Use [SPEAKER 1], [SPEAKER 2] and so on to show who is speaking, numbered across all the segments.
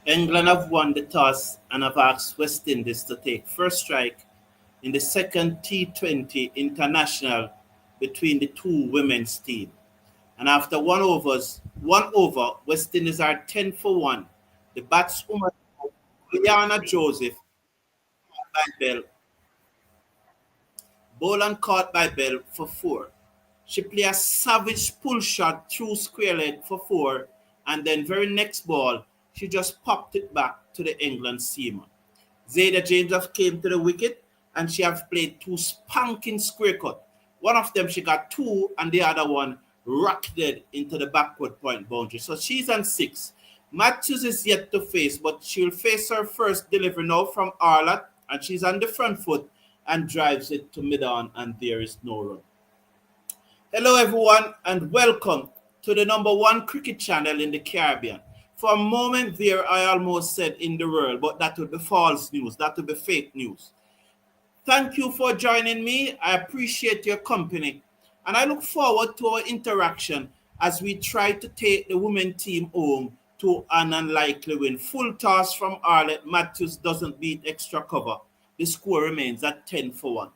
[SPEAKER 1] England have won the toss and have asked West Indies to take first strike in the second T20 international between the two women's teams. And after one over, West Indies are 10 for 1. The batswoman, Liana Joseph, by Bell, Boland caught by Bell for 4. She played a savage pull shot through square leg for 4, and then very next ball, she just popped it back to the England seamer. Zayda James have came to the wicket, and she have played two spanking square cut. One of them she got 2, and the other one rocketed into the backward point boundary. So she's on 6. Matthews is yet to face, but she'll face her first delivery now from Arlott, and she's on the front foot and drives it to mid-on, and there is no run. Hello, everyone, and welcome to the number one cricket channel in the Caribbean. For a moment there, I almost said in the world, but that would be false news. That would be fake news. Thank you for joining me. I appreciate your company, and I look forward to our interaction as we try to take the women team home to an unlikely win. Full toss from Arlott. Matthews doesn't beat extra cover. The score remains at 10 for 1.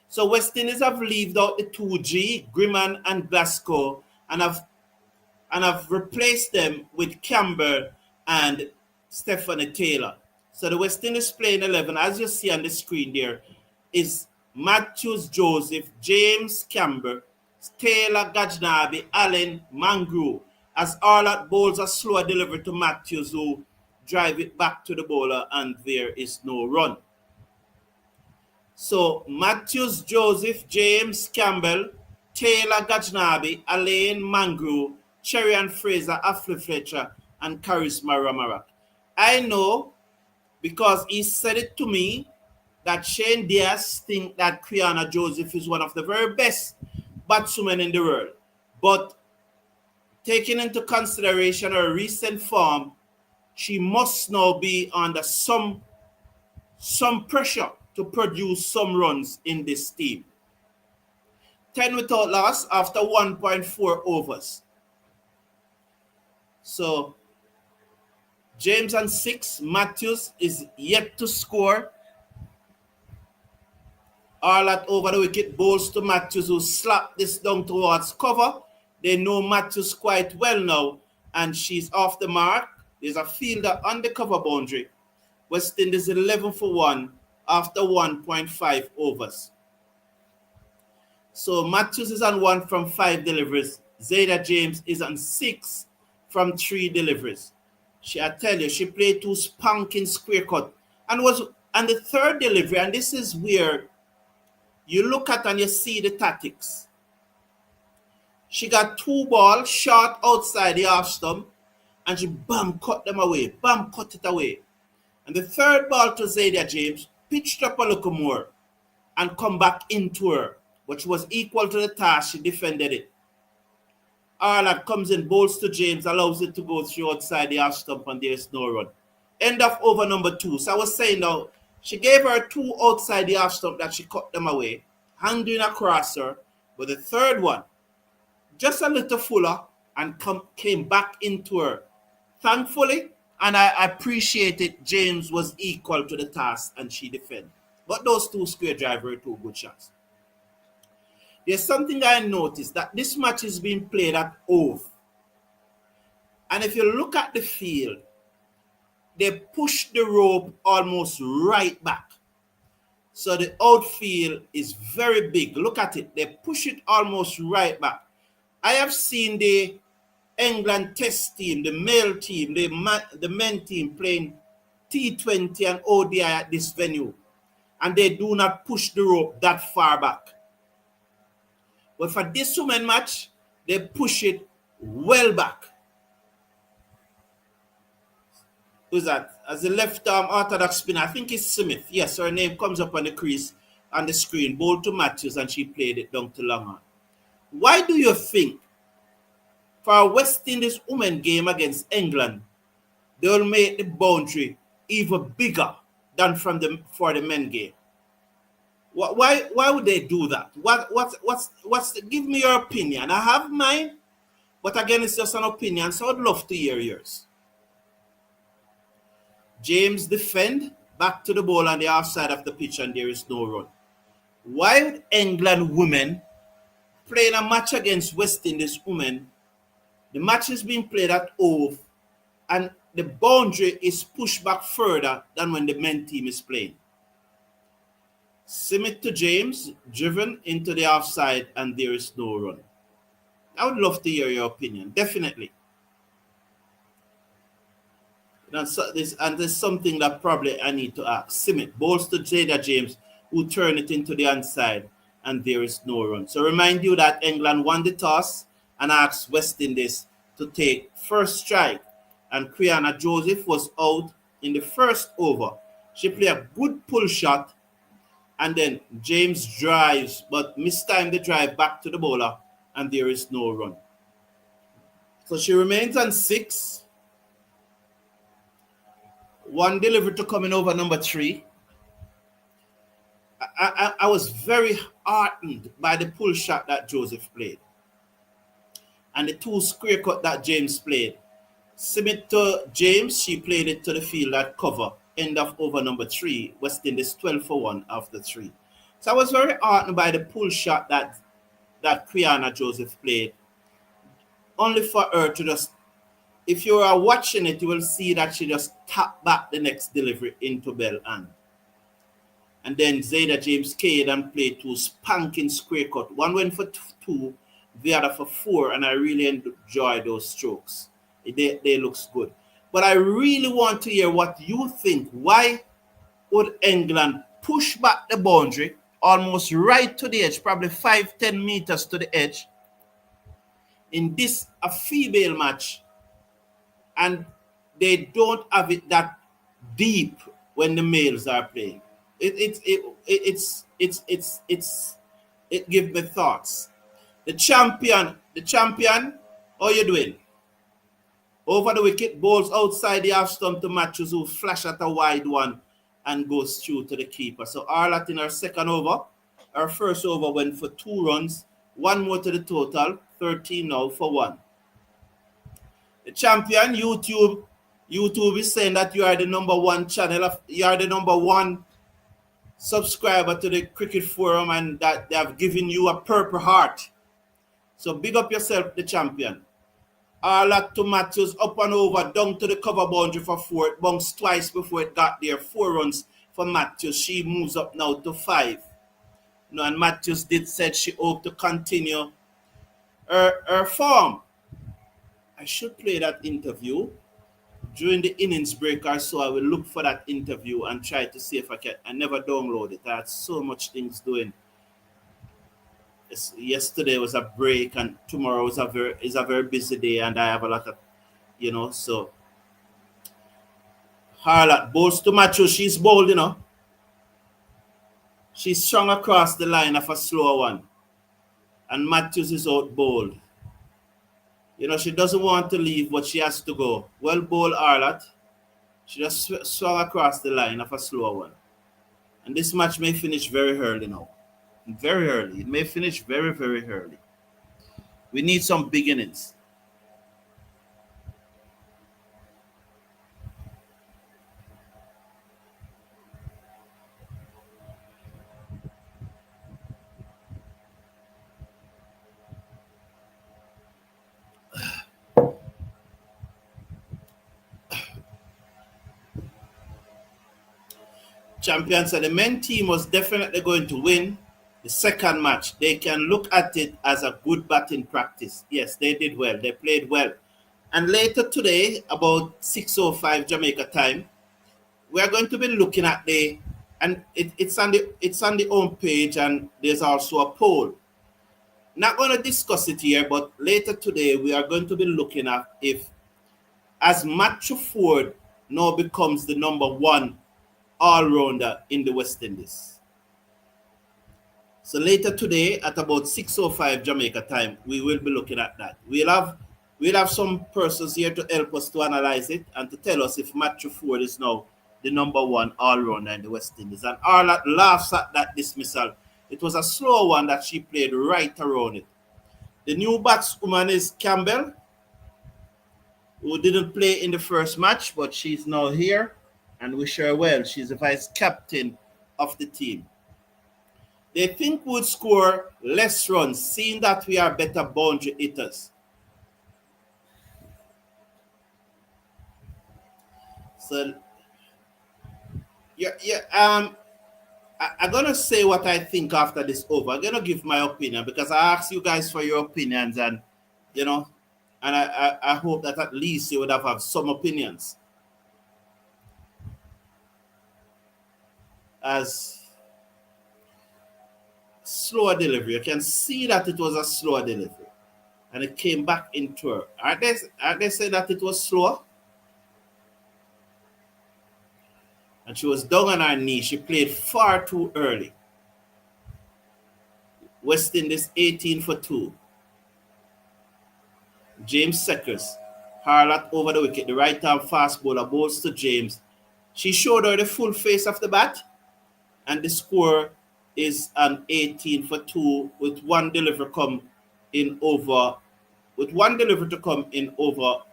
[SPEAKER 1] So West Indies have left out the 2G, Grimman and Glasgow, and have replaced them with Campbell and Stephanie Taylor. So the West Indies playing 11, as you see on the screen there, is Matthews, Joseph, James, Campbell, Taylor, Gajnabi, Allen, Mangrew, as Arlott bowls a slower delivery to Matthews, who drive it back to the bowler, and there is no run. So Matthews, Joseph, James, Campbell, Taylor, Gajnabi, Alain, Mangrew, Cherry and Fraser, Affle Fletcher, and Charisma Ramarak. I know, because he said it to me, that Shane Diaz think that Quiana Joseph is one of the very best batswomen in the world. But taking into consideration her recent form, she must now be under some pressure to produce some runs in this team. 10 without loss after 1.4 overs. So James on 6, Matthews is yet to score. Arlott over the wicket, bowls to Matthews, who slapped this down towards cover. They know Matthews quite well now, and she's off the mark. There's a fielder on the cover boundary. West Indies 11 for 1 after 1.5 overs. So Matthews is on 1 from 5 deliveries. Zayda James is on 6 from 3 deliveries. I tell you, she played 2 spanking square cut and was on the third delivery, and this is where you look at and you see the tactics. She got 2 balls short outside the half stump, and she cut them away, cut it away. And the third ball to Zayda James pitched up a little more and come back into her, which was equal to the task. She defended it. Arlott comes in, bowls to James, allows it to go through outside the half stump, and there's no run. End of over number 2. So I was saying now, she gave her 2 outside the half stump that she cut them away, hanging across her, but the third one, just a little fuller, and came back into her. Thankfully, and I appreciate it, James was equal to the task and she defended. But those 2 square drive were 2 good shots. There's something I noticed, that this match is being played at Hove. And if you look at the field, they push the rope almost right back. So the outfield is very big. Look at it. They push it almost right back. I have seen the England test team, the male team, the men team playing T20 and ODI at this venue, and they do not push the rope that far back. But for this women match, they push it well back. Who's that? As the left arm orthodox spinner, I think it's Smith. Yes, her name comes up on the crease on the screen. Bowled to Matthews, and she played it down to long on. Why do you think for a West Indies women game against England, they will make the boundary even bigger than for the men game? Why would they do that? Give me your opinion. I have mine, but again, it's just an opinion, so I'd love to hear yours. James defend back to the ball on the outside of the pitch and there is no run. Why would England women playing a match against West Indies women? The match is being played at Hove and the boundary is pushed back further than when the men team is playing. Simit to James, driven into the offside, and there is no run. I would love to hear your opinion, definitely. And there's something that probably I need to ask. Simit bowls to Jada James, who turn it into the onside, and there is no run. So remind you that England won the toss and asked West Indies to take first strike. And Kriana Joseph was out in the first over. She played a good pull shot, and then James drives, but mistimed the drive back to the bowler, and there is no run. So she remains on 6. One delivery to coming over number 3. I was very heartened by the pull shot that Joseph played and the 2 square cut that James played. Submit to James, she played it to the field at cover. End of over number 3. West Indies 12 for 1 after 3. So I was very heartened by the pull shot that Kriana Joseph played. Only for her to just, if you are watching it, you will see that she just tapped back the next delivery into bell hand. And then Zayda James came and played 2 spanking square cut. One went for 2, the other for 4, and I really enjoy those strokes. They looks good. But I really want to hear what you think. Why would England push back the boundary almost right to the edge, probably 5-10 meters to the edge, in this a female match, and they don't have it that deep when the males are playing? It gives me thoughts. The champion, how you doing? Over the wicket, balls outside the half stump to Matthews, who flash at a wide one and goes through to the keeper. So Arlott in her second over. Our first over went for 2 runs, 1 more to the total, 13 now for 1. The champion, YouTube is saying that you are the number 1 channel, you are the number 1 subscriber to the Cricket Forum, and that they have given you a purple heart. So big up yourself, the champion. Arlott to Matthews, up and over, down to the cover boundary for 4. It bounced twice before it got there. 4 runs for Matthews. She moves up now to 5. And Matthews said she hoped to continue her form. I should play that interview during the innings break or so. I will look for that interview and try to see if I can. I never download it. I had so much things doing. Yesterday was a break, and tomorrow is a very busy day, and I have a lot of, so. Harlot bowls to Matthews. She's bold, She's strong across the line of a slower one. And Matthews is out bowled. She doesn't want to leave, but she has to go. Well bowled, Harlot. She just swung across the line of a slower one. And this match may finish very early now. Very early. It may finish very, very early. We need some big innings. Champion said the men team was definitely going to win the second match. They can look at it as a good batting practice. Yes, they did well. They played well. And later today, about 6:05 Jamaica time, we are going to be looking at it's on the home page, and there's also a poll. Not going to discuss it here, but later today we are going to be looking at if, as Matthew Ford now becomes the number 1 all-rounder in the West Indies. So later today at about 6:05 Jamaica time, we will be looking at that. We'll have some persons here to help us to analyze it and to tell us if Matthew Ford is now the number 1 all-rounder in the West Indies. And Arlott laughs at that dismissal. It was a slow one that she played right around it. The new batswoman is Campbell, who didn't play in the first match, but she's now here. and wish her well. She's the vice captain of the team. They think we would score less runs, seeing that we are better boundary hitters. So, I'm gonna say what I think after this over. I'm gonna give my opinion because I asked you guys for your opinions, and you know, and I hope that at least you would have some opinions. As slower delivery, you can see that it was a slower delivery, and it came back into her. Aren't they saying that it was slower? And she was down on her knee. She played far too early. West Indies 18 for 2. James Seckers. Harlot over the wicket. The right arm fast bowler bowls to James. She showed her the full face of the bat. And the score is an 18 for 2 with one delivery to come in over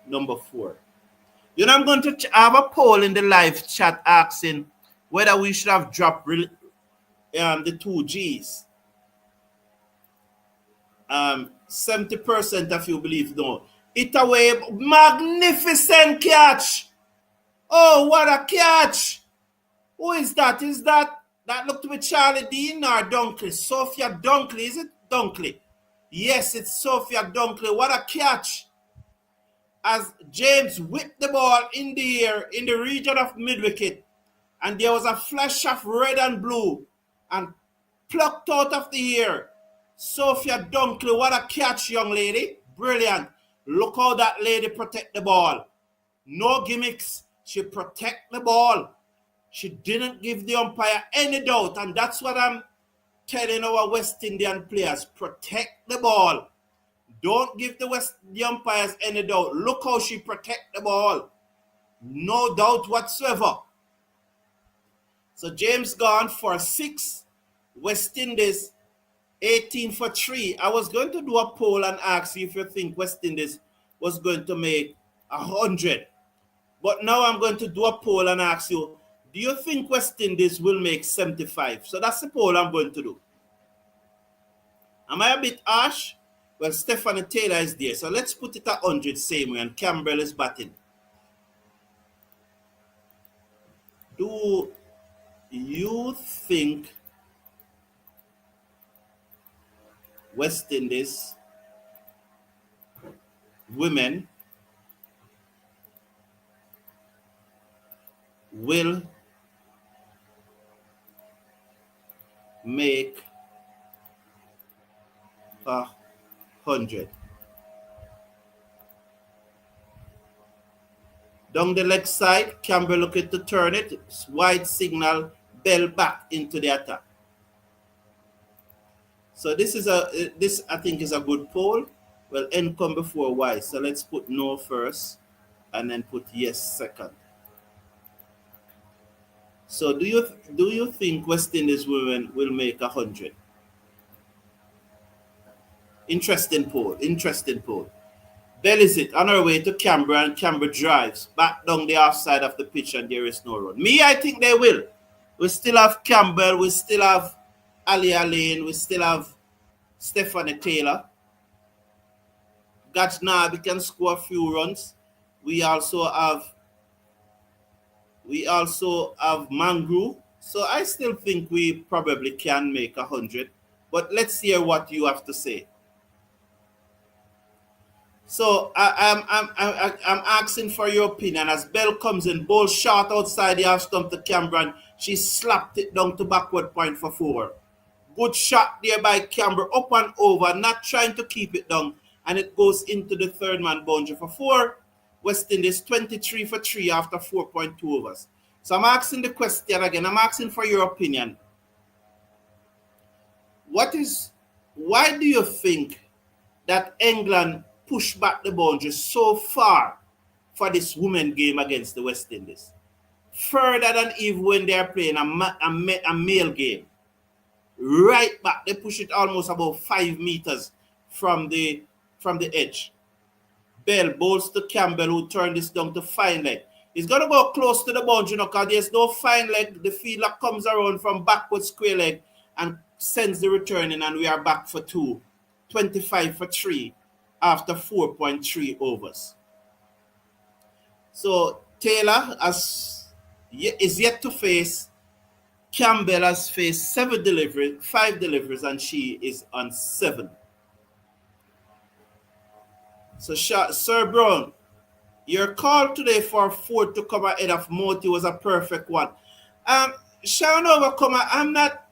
[SPEAKER 1] number 4. You know, I'm going to have a poll in the live chat asking whether we should have dropped the 2 Gs. 70% of you believe no. It away, magnificent catch. Oh, what a catch. Who is that? Is that looked to be Charlie Dean or Dunkley? Sophia Dunkley, is it Dunkley? Yes, it's Sophia Dunkley. What a catch. As James whipped the ball in the air in the region of mid-wicket, and there was a flash of red and blue and plucked out of the air. Sophia Dunkley, what a catch, young lady. Brilliant. Look how that lady protect the ball. No gimmicks. She protect the ball. She didn't give the umpire any doubt, and that's what I'm telling our West Indian players. Protect the ball. Don't give the umpires any doubt. Look how she protect the ball. No doubt whatsoever. So James gone for 6. West Indies 18 for 3. I was going to do a poll and ask you if you think West Indies was going to make 100. But now I'm going to do a poll and ask you, do you think West Indies will make 75? So that's the poll I'm going to do. Am I a bit harsh? Well, Stephanie Taylor is there. So let's put it at 100 same way, and Campbell is batting. Do you think West Indies women will make 100? Down the leg side, Campbell looking to turn it. Wide signal, Bell back into the attack. So this I think is a good poll. Well, N come before Y. So let's put no first and then put yes second. So do you think West Indies women will make 100? Interesting poll. Bell is it on her way to Canberra, and Canberra drives back down the offside of the pitch, and there is no run. Me, I think they will. We still have Campbell, we still have Ali Lane, we still have Stephanie Taylor. Gajnabi can score a few runs. We also have Mangru. So I still think we probably can make 100. But let's hear what you have to say. So I'm asking for your opinion as Bell comes in, ball short outside the half stump to Cameron. She slapped it down to backward point for 4. Good shot there by Canberra, up and over, not trying to keep it down, and it goes into the third man boundary for 4. West Indies 23 for 3 after 4.2 overs. So I'm asking the question again. I'm asking for your opinion. Why do you think that England pushed back the boundary so far for this women game against the West Indies? Further than even when they're playing a male game. Right back, they push it almost about 5 meters from the edge. Bell bowls to Campbell, who turned this down to fine leg. He's going to go close to the boundary, because there's no fine leg. The fielder comes around from backward square leg and sends the return in, and we are back for 2. 25 for 3 after 4.3 overs. So Taylor is yet to face. Campbell has faced 5 deliveries, and she is on 7. So Sir Brown, your call today for Ford to come ahead of Moti was a perfect one. Sean Overcomer, I'm not.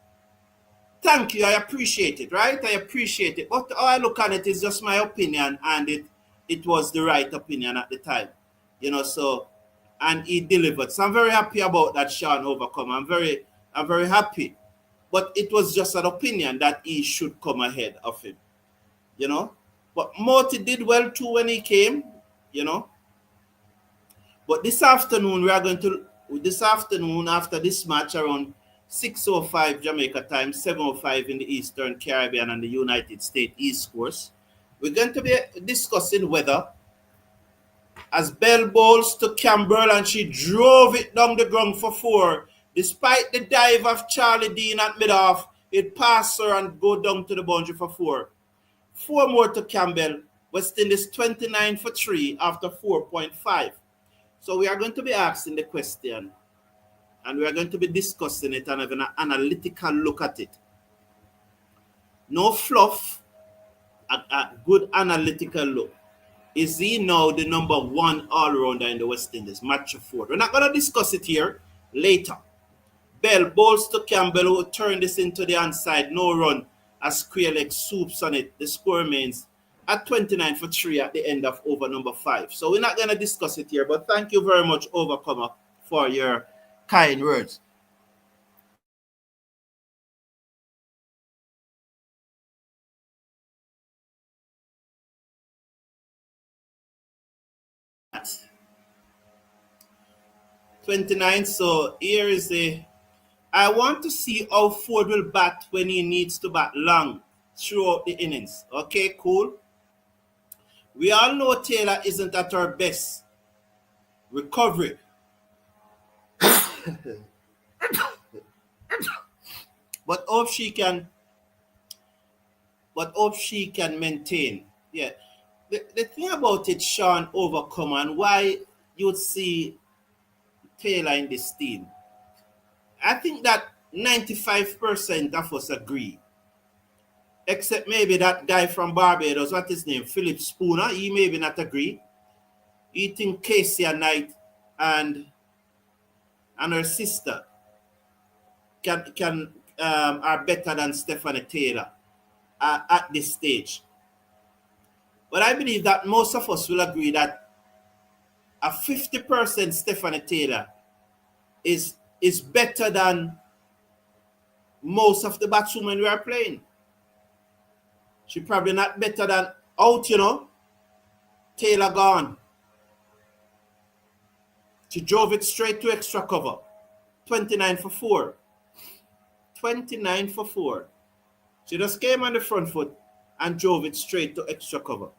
[SPEAKER 1] Thank you, I appreciate it, right? I appreciate it. But how I look at it is just my opinion, and it was the right opinion at the time. So, and he delivered. So I'm very happy about that, Sean Overcomer. I'm very happy. But it was just an opinion that he should come ahead of him. But Moti did well too when he came, But this afternoon, after this match, around 6:05 Jamaica time, 7:05 in the Eastern Caribbean and the United States East Coast, we're going to be discussing whether, as Bell bowls to Campbell and she drove it down the ground for 4, despite the dive of Charlie Dean at mid-off, it passed her and go down to the boundary for 4. 4 more to Campbell. West Indies 29 for 3 after 4.5. So we are going to be asking the question, and we are going to be discussing it and having an analytical look at it. No fluff, a good analytical look. Is he now the number 1 all-rounder in the West Indies? Match of 4. We're not going to discuss it here. Later. Bell bowls to Campbell, who turned this into the onside. No run as square leg swoops on it. The score remains at 29 for 3 at the end of over number 5. So we're not going to discuss it here, but thank you very much, Overcomer, for your kind words. $29. So here is I want to see how Ford will bat when he needs to bat long throughout the innings. Okay, cool. We all know Taylor isn't at her best. Recovery. But hope she can maintain. Yeah. The thing about it, Sean Overcomer, and why you would see Taylor in this team, I think that 95% of us agree. Except maybe that guy from Barbados, what's his name? Philip Spooner, he maybe not agree. He think Casey Knight and her sister are better than Stephanie Taylor at this stage. But I believe that most of us will agree that a 50% Stephanie Taylor is better than most of the batswomen we are playing. She probably not better than out, Taylor gone. She drove it straight to extra cover. 29 for 4. 29 for 4. She just came on the front foot and drove it straight to extra cover.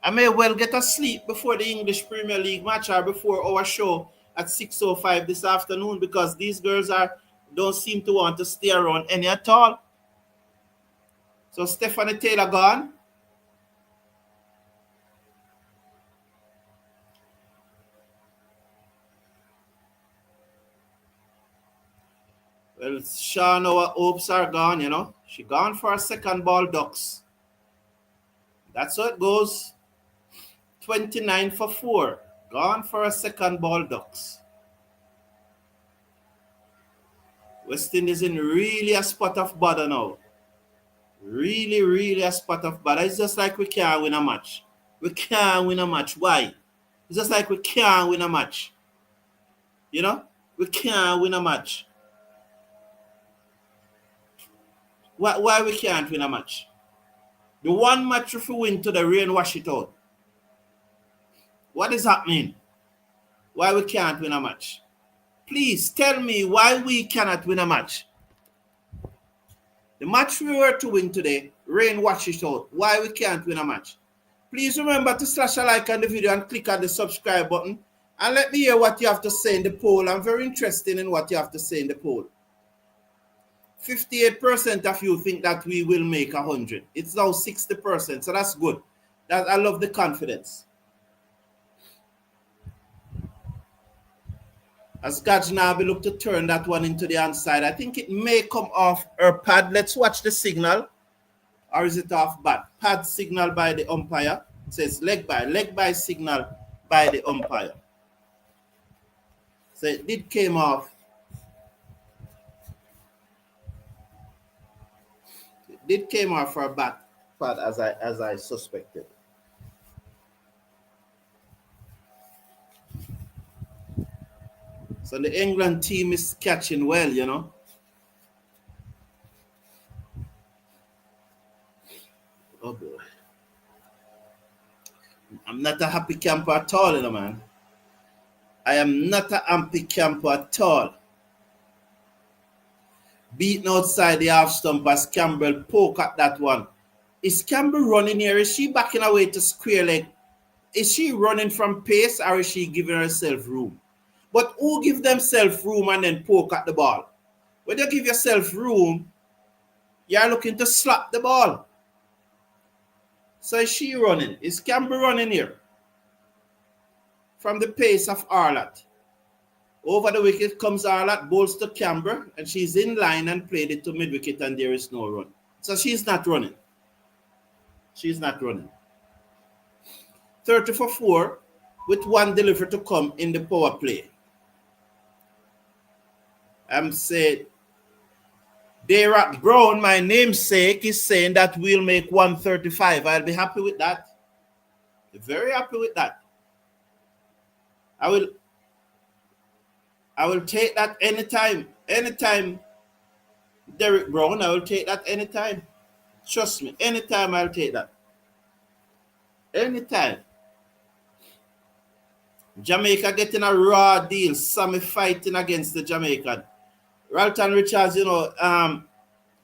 [SPEAKER 1] I may well get a sleep before the English Premier League match or before our show at 6:05 this afternoon, because these girls don't seem to want to stay around any at all. So Stephanie Taylor gone. Well, Sean, our hopes are gone, She gone for a second ball ducks. That's how it goes. 29 for 4. Gone for a second ball ducks. West Indies in really a spot of bother now. Really, really a spot of bother. It's just like we can't win a match. We can't win a match. Why? It's just like we can't win a match. We can't win a match. Why we can't win a match? The one match if we win to the rain wash it out. What is happening? Why we can't win a match? Please tell me why we cannot win a match. The match we were to win today, rain wash it out. Why we can't win a match? Please remember to slash a like on the video and click on the subscribe button. And let me hear what you have to say in the poll. I'm very interested in what you have to say in the poll. 58% of you think that we will make 100. It's now 60%, so that's good. I love the confidence. As Gajnabi look to turn that one into the onside, I think it may come off her pad. Let's watch the signal. Or is it off bad? Pad signal by the umpire. It says leg by signal by the umpire. So it did came off. It did came off for a bat pad as I suspected. So the England team is catching well, you know. Oh boy. I'm not a happy camper at all, you know, man. I am not a happy camper at all. Beaten outside the half stump as Campbell poke at that one. Is Campbell running here? Is she backing away to square leg? Is she running from pace or is she giving herself room? But who give themselves room and then poke at the ball? When you give yourself room, you're looking to slap the ball. So is she running? Is Campbell running here? From the pace of Arlott. Over the wicket comes Arlott, bowls to Campbell, and she's in line and played it to mid-wicket, and there is no run. So she's not running. She's not running. 30 for 4 with one delivery to come in the power play. I'm saying, Dayrock Brown, my namesake, is saying that we'll make 135. I'll be happy with that. Very happy with that. I will take that anytime. Anytime, Derek Brown, I will take that anytime. Trust me, anytime I'll take that. Anytime. Jamaica getting a raw deal. Sammy fighting against the Jamaican. Ralton Richards, you know,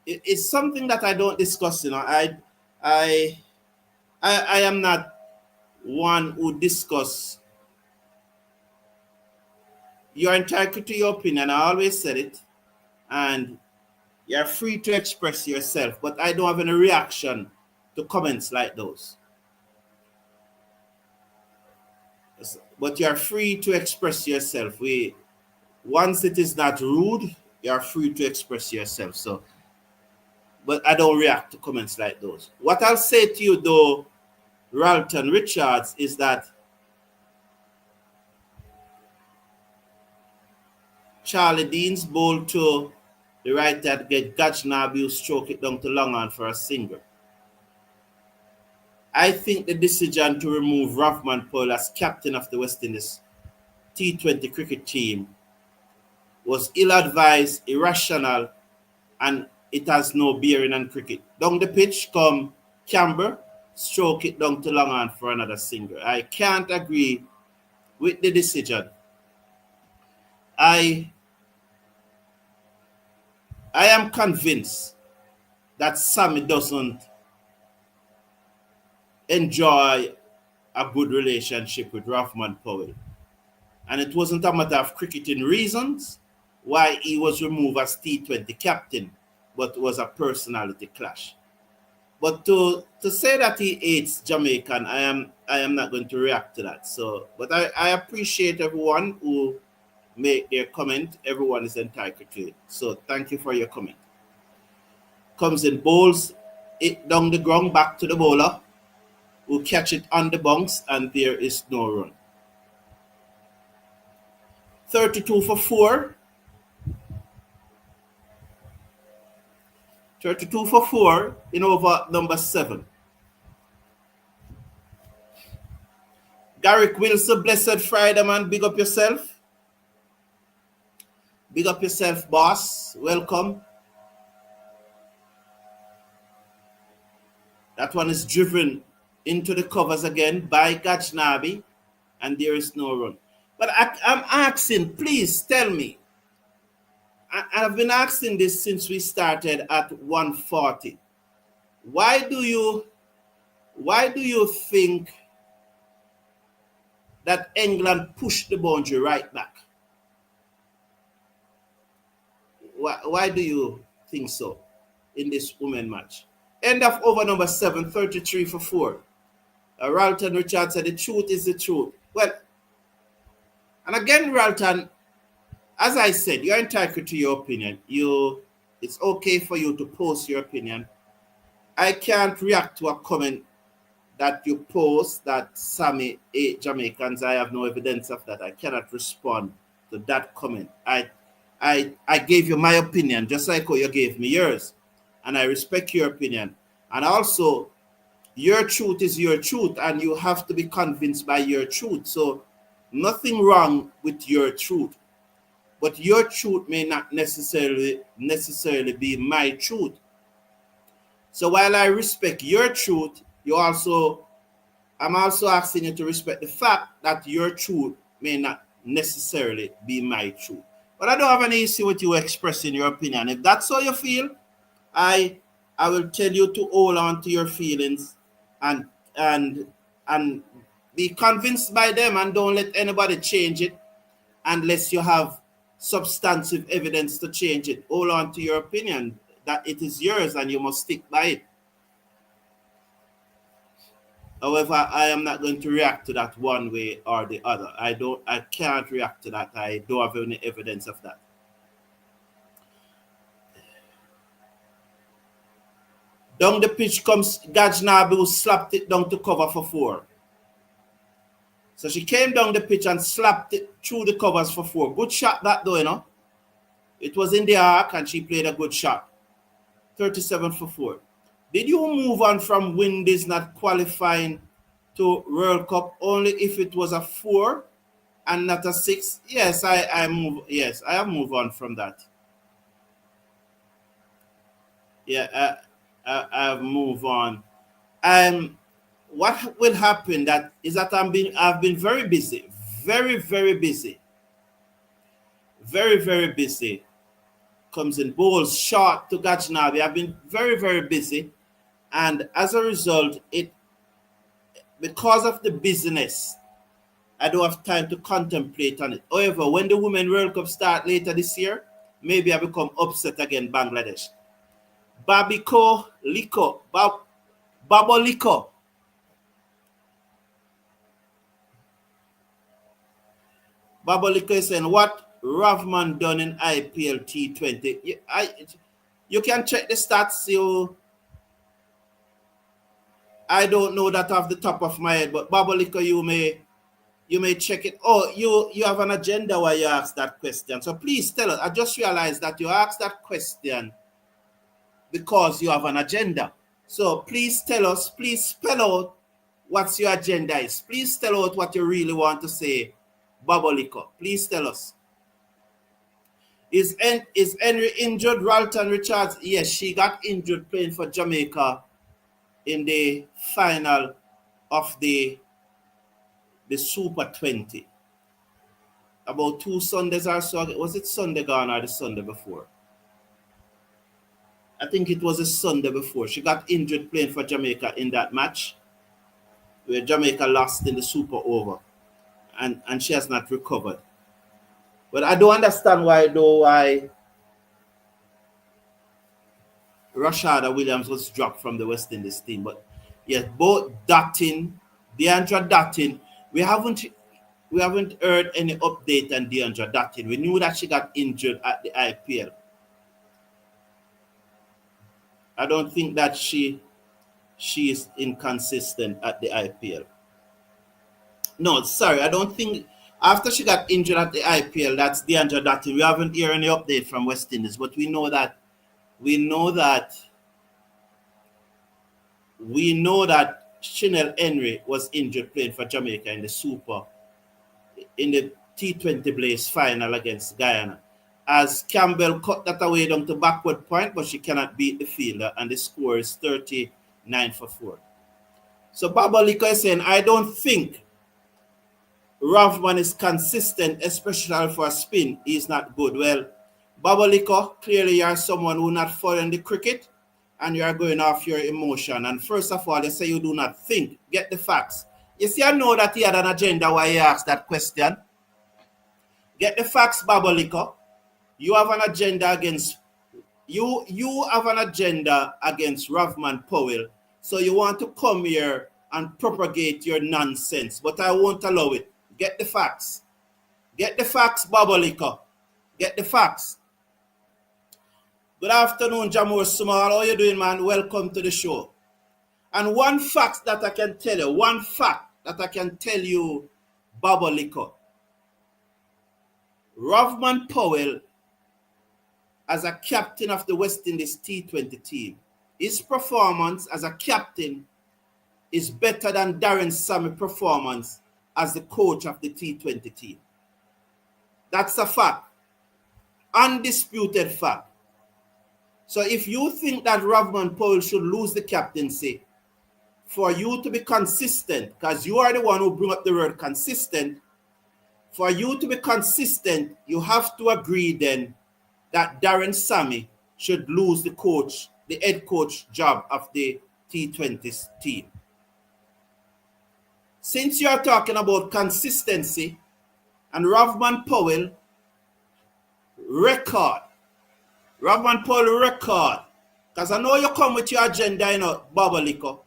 [SPEAKER 1] it's something that I don't discuss, you know. I am not one who discuss. You're entitled to your opinion. I always said it. And you're free to express yourself. But I don't have any reaction to comments like those. But you're free to express yourself. Once it is not rude, you're free to express yourself. So, but I don't react to comments like those. What I'll say to you, though, Ralton Richards, is that Charlie Dean's bowl to the right that get Gajnabi who stroke it down to long on for a single. I think the decision to remove Rovman Powell as captain of the West Indies T20 cricket team was ill-advised, irrational, and it has no bearing on cricket. Down the pitch come Campbell, stroke it down to long on for another single. I can't agree with the decision. I am convinced that Sammy doesn't enjoy a good relationship with Rovman Powell. And it wasn't a matter of cricketing reasons why he was removed as T20 captain, but it was a personality clash. But to say that he hates Jamaican, I am not going to react to that. So, but I appreciate everyone who make their comment. Everyone is entitled to it. So thank you for your comment. Comes in, bowls it down the ground back to the bowler, who catch it on the bounce, and there is no run. 32 for 4. 32 for 4 in over number 7. Garrick Wilson, blessed Friday, man. Big up yourself. Big up yourself, boss. Welcome. That one is driven into the covers again by Gajnabi, and there is no run. But I'm asking, please tell me. I've been asking this since we started at 140. Why do you why do you think that England pushed the boundary right back? Why do you think so in this women match? End of over number 7, 33 for 4. Ralton Richards said the truth is the truth. Well, and again, Ralton, as I said, you're entitled to your opinion. It's okay for you to post your opinion. I can't react to a comment that you post that Sammy ate Jamaicans. I have no evidence of that. I cannot respond to that comment. I gave you my opinion just like how you gave me yours, and I respect your opinion. And also, your truth is your truth, and you have to be convinced by your truth. So nothing wrong with your truth, but your truth may not necessarily be my truth. So while I respect your truth, I'm also asking you to respect the fact that your truth may not necessarily be my truth. But I don't have any issue with you expressing your opinion. If that's how you feel, I will tell you to hold on to your feelings and and be convinced by them, and don't let anybody change it unless you have substantive evidence to change it. Hold on to your opinion that it is yours and you must stick by it. However, I am not going to react to that one way or the other. I can't react to that. I don't have any evidence of that. Down the pitch comes Gajnabi, who slapped it down to cover for 4. So she came down the pitch and slapped it through the covers for 4. Good shot that though, you know. It was in the arc and she played a good shot. 37 for 4. Did you move on from Windies not qualifying to World Cup only if it was a 4 and not a 6? Yes, I have moved on from that. Yeah, I have moved on. What will happen is that I've been very busy, very, very busy. Very, very busy. Comes in bowls short to Gajnabi. I've been very, very busy. And as a result, because of the busyness, I don't have time to contemplate on it. However, when the Women World Cup start later this year, maybe I become upset again, Bangladesh. Babiko Liko. Babo Liko. Babo Liko is saying, what Ravman done in IPL T20? You can check the stats. I don't know that off the top of my head, but Babalika, you may check it. Oh, you have an agenda why you asked that question. So please tell us. I just realized that you asked that question because you have an agenda. So please tell us, please spell out what your agenda is. Please tell out what you really want to say, Babalika. Please tell us. Is Henry injured? Ralton Richards? Yes, she got injured playing for Jamaica in the final of the Super 20. About 2 Sundays or so. Was it Sunday gone or the Sunday before? I think it was a Sunday before. She got injured playing for Jamaica in that match where Jamaica lost in the Super Over. And she has not recovered. But I don't understand why Rashada Williams was dropped from the West Indies team. But yes, both Deandra Dutton, we haven't heard any update on Deandra Dutton. We knew that she got injured at the IPL. I don't think that she is inconsistent at the IPL. No, sorry, I don't think after she got injured at the IPL, that's Deandra Dutton. We haven't heard any update from West Indies, but we know that Chanel Henry was injured playing for Jamaica in the T20 Blaze final against Guyana. As Campbell cut that away down to backward point, but she cannot beat the fielder, and the score is 39 for 4. So Babalika is saying, I don't think Ravman is consistent, especially for a spin. He's not good. Well, Babalika, clearly you are someone who not following the cricket, and you are going off your emotion. And first of all, you say you do not think. Get the facts. You see, I know that he had an agenda why he asked that question. Get the facts, Babolico. You have an agenda against you have an agenda against Ravman Powell. So you want to come here and propagate your nonsense, but I won't allow it. Get the facts. Get the facts, Babolico. Get the facts. Good afternoon, Jamur Sumal. How you doing, man? Welcome to the show. And one fact that I can tell you, Babolico. Ravman Powell, as a captain of the West Indies T20 team, his performance as a captain is better than Darren Sammy's performance as the coach of the T20 team. That's a fact. Undisputed fact. So if you think that Ravman Powell should lose the captaincy, for you to be consistent, because you are the one who bring up the word consistent, for you to be consistent, you have to agree then that Darren Sammy should lose the head coach job of the T20 team. Since you are talking about consistency and Ravman Powell record, because I know you come with your agenda, Babolico,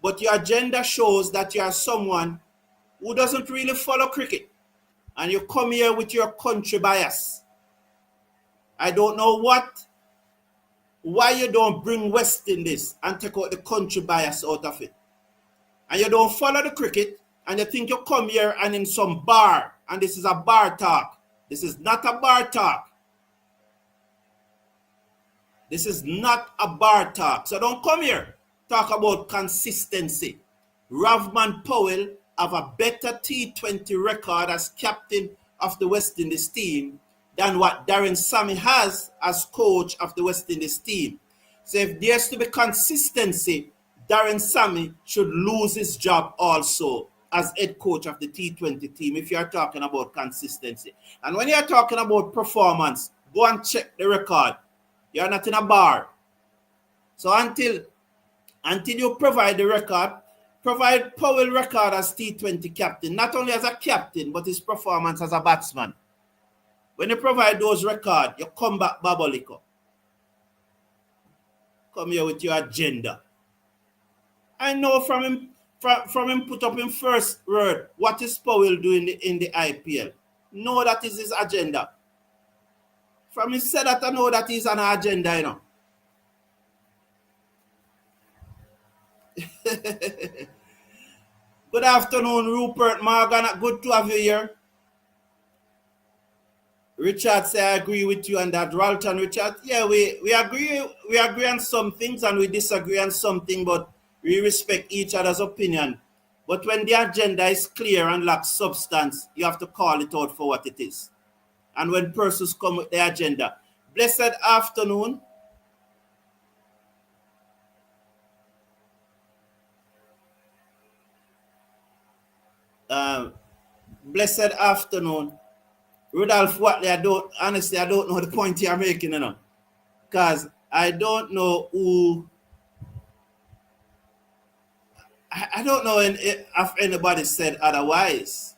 [SPEAKER 1] but your agenda shows that you are someone who doesn't really follow cricket. And you come here with your country bias. I don't know why you don't bring West Indies and take out the country bias out of it. And you don't follow the cricket, and you think you come here and in some bar, and this is a bar talk. This is not a bar talk. This is not a bar talk. So don't come here. Talk about consistency. Ravman Powell have a better T20 record as captain of the West Indies team than what Darren Sammy has as coach of the West Indies team. So if there's to be consistency, Darren Sammy should lose his job also as head coach of the T20 team if you're talking about consistency. And when you're talking about performance, go and check the record. You're not in a bar. So until you provide the record, provide Powell record as T20 captain, not only as a captain, but his performance as a batsman. When you provide those records, you come back Babolico. Come here with your agenda. I know from him put up in first word, what is Powell doing in the IPL? No, that is his agenda. From him said that I know that he's on an agenda, Good afternoon, Rupert Morgan. Good to have you here. Richard say I agree with you on that. Ralton Richard, yeah, we agree on some things and we disagree on something, but we respect each other's opinion. But when the agenda is clear and lacks substance, you have to call it out for what it is. And when persons come with their agenda, blessed afternoon. Blessed afternoon. Rudolph Watley, I don't know the point you're making, because I don't know who, I don't know if anybody said otherwise.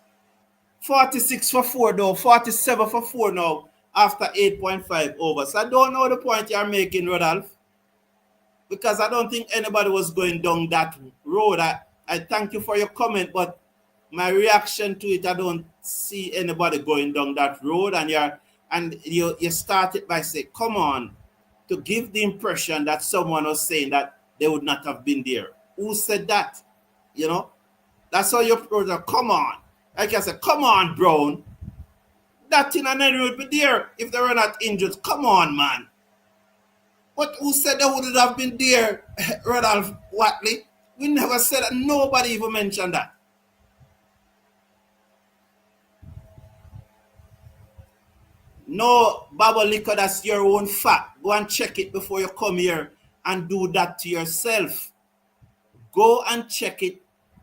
[SPEAKER 1] 46 for 4 though, 47 for 4 now after 8.5 overs. So I don't know the point you're making, Rudolph, because I don't think anybody was going down that road. I thank you for your comment, but my reaction to it, I don't see anybody going down that road, and you started by saying, come on, to give the impression that someone was saying that they would not have been there. Who said that? That's how you approach it. Come on. Like I said, come on, Brown. That thing and then would be there if they were not injured. Come on, man. But who said they would have been there, Rudolph Watley? We never said that. Nobody even mentioned that. No, Babolico, that's your own fact. Go and check it before you come here and do that to yourself. Go and check it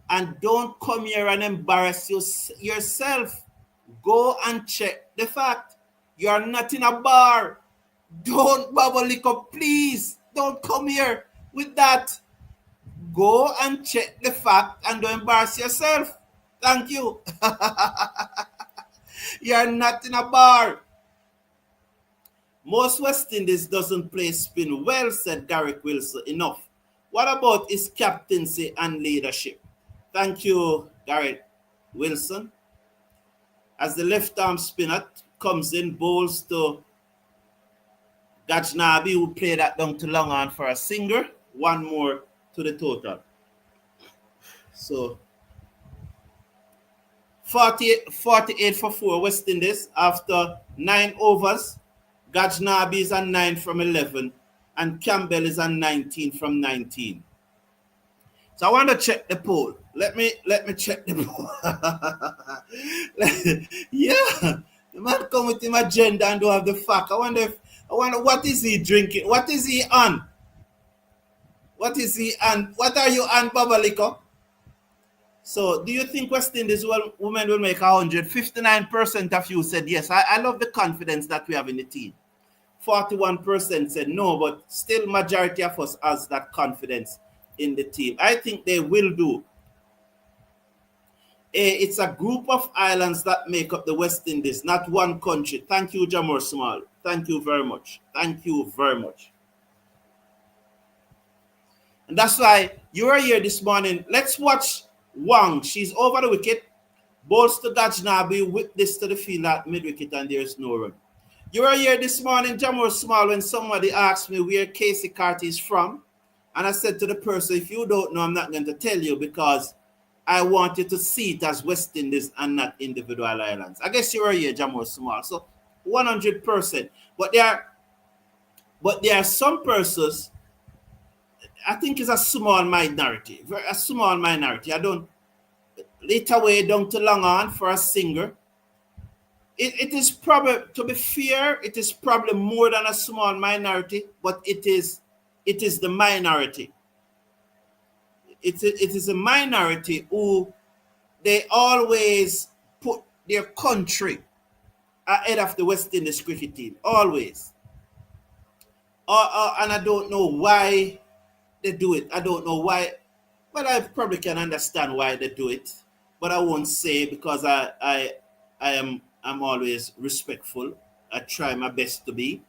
[SPEAKER 1] and don't come here and embarrass yourself. Go and check the fact. You are not in a bar. Don't, Babolico, please. Don't come here With that, go and check the fact and don't embarrass yourself. Thank you. You're not in a bar. Most West Indies doesn't play spin well, said Garrick Wilson. Enough. What about his captaincy and leadership? Thank you, Garrick Wilson. As the left arm spinner comes in, bowls to Gajnabi, who played that down to long on for a singer. One more to the total. So 48 for 4 West Indies after 9 overs. Gajnabi is on 9 from 11 and Campbell is on 19 from 19. So I want to check the poll. Let me check the poll. Yeah, the man come with him agenda and don't have the fact. I wonder what is he drinking? What is he on? What is he on? What are you on, Babaliko? So, do you think West Indies women will make 100? 59% of you said yes. I love the confidence that we have in the team. 41% said no, but still majority of us has that confidence in the team. I think they will do. It's a group of islands that make up the West Indies, not one country. Thank you, Jamor Small. Thank you very much. Thank you very much. And that's why you are here this morning. Let's watch Wang. She's over the wicket. Bowls to Gajnabi with this to the field at mid-wicket and there's no run. You were here this morning, Jamor Small, when somebody asked me where Casey Carty is from. And I said to the person, if you don't know, I'm not going to tell you because I want you to see it as West Indies and not individual islands. I guess you were here, Jamor Small. So 100%. But there are some persons, I think it's a small minority. A small minority. I don't later way down to long on for a singer. It is probably, to be fair, it is probably more than a small minority, but it is the minority. It is a minority who they always put their country ahead of the West Indies cricket team, always. And I don't know why they do it. I don't know why. Well, I probably can understand why they do it, but I won't say because I'm always respectful. I try my best to be.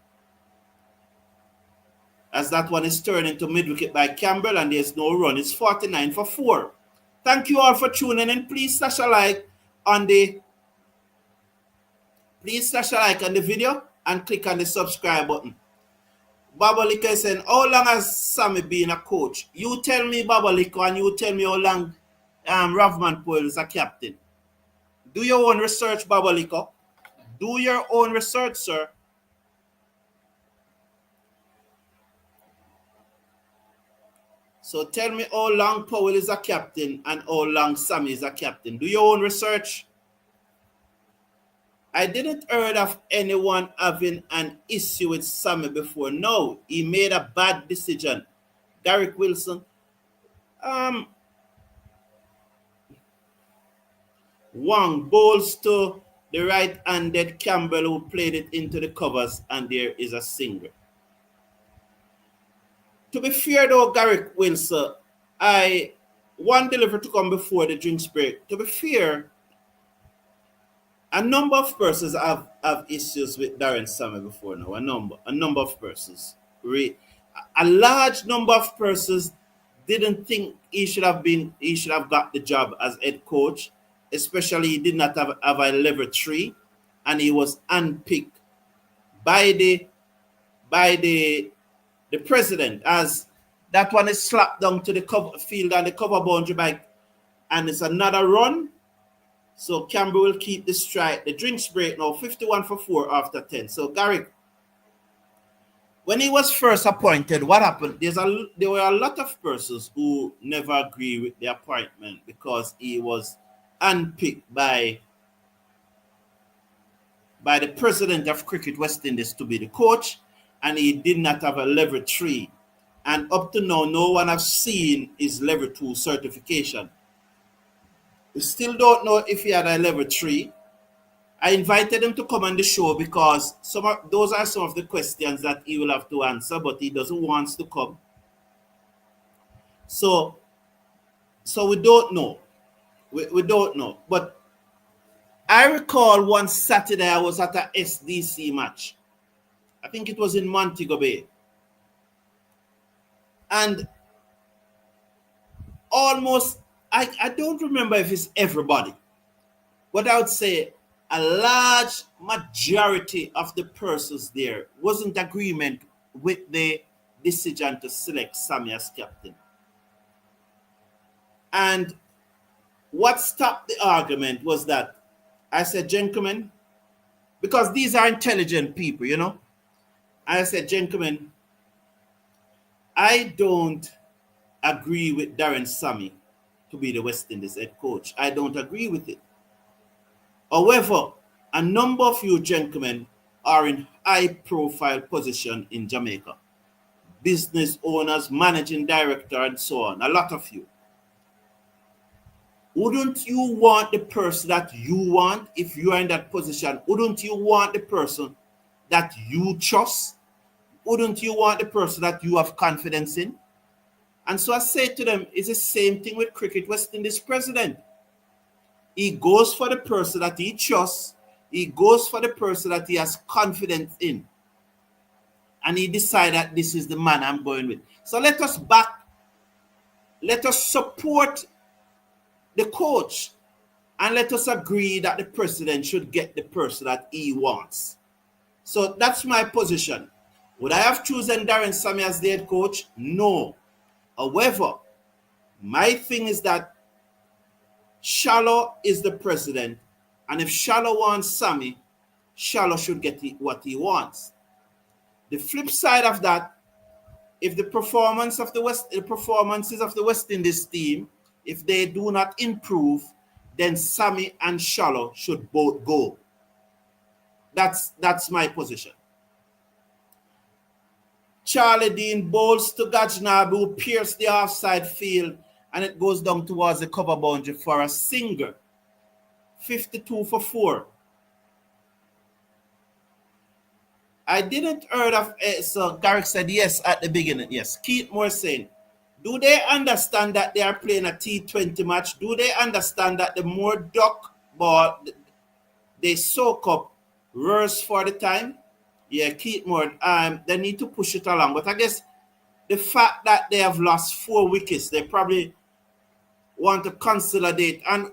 [SPEAKER 1] As that one is turned into mid-wicket by Campbell and there's no run. It's 49 for 4. Thank you all for tuning in. Please slash a like on the video and click on the subscribe button. Babaliko is saying, how long has Sammy been a coach? You tell me, Babaliko, and you tell me how long Ravman Poel is a captain. Do your own research, Babaliko. Do your own research, sir. So tell me how long Powell is a captain and how long Sammy is a captain. Do your own research. I didn't heard of anyone having an issue with Sammy before. No, he made a bad decision. Garrick Wilson. Wang bowls to the right-handed Campbell who played it into the covers and there is a single. To be fair though, Garrick Wilson, one delivery to come before the drinks break. To be fair, a number of persons have issues with Darren Sammy before now. A number of persons. A large number of persons didn't think he should have got the job as head coach. Especially he did not have a level 3 and he was unpicked by the president as that one is slapped down to the cover field and the cover boundary back and it's another run. So Campbell will keep the strike. The drinks break now 51 for 4 after 10. So Garrick, when he was first appointed, what happened? There were a lot of persons who never agree with the appointment because he was unpicked by the president of Cricket West Indies to be the coach, and he did not have a level 3. And up to now, no one has seen his level 2 certification. We still don't know if he had a level 3. I invited him to come on the show because those are some of the questions that he will have to answer, but he doesn't want to come. So we don't know. We don't know. But I recall one Saturday I was at a SDC match. I think it was in Montego Bay. And almost, I don't remember if it's everybody, but I would say a large majority of the persons there wasn't agreement with the decision to select Sammy as captain. And what stopped the argument was that I said, gentlemen, because these are intelligent people, you know, I said, gentlemen, I don't agree with Darren Sammy to be the West Indies head coach. I don't agree with it. However, a number of you gentlemen are in high profile position in Jamaica. Business owners, managing director, and so on. A lot of you. Wouldn't you want the person that you want if you are in that position? Wouldn't you want the person that you trust? Wouldn't you want the person that you have confidence in? And so I say to them, it's the same thing with cricket West Indies president. He goes for the person that he trusts. He goes for the person that he has confidence in. And he decides that this is the man I'm going with. So let us support the coach, and let us agree that the president should get the person that he wants. So that's my position. Would I have chosen Darren Sammy as the head coach? No. However, my thing is that Shallow is the president, and if Shallow wants Sammy, Shallow should get what he wants. The flip side of that, if the performances of the West Indies team, if they do not improve, then Sammy and Shallow should both go. That's my position. Charlie Dean bowls to Gajnabi, who pierced the offside field, and it goes down towards the cover boundary for a single. 52 for 4. I didn't heard of so Garrick said yes at the beginning. Yes. Keith Moore saying, do they understand that they are playing a T20 match? Do they understand that the more duck ball they soak up worse for the time? Yeah, Keith Moore, they need to push it along. But I guess the fact that they have lost 4 wickets, they probably want to consolidate. And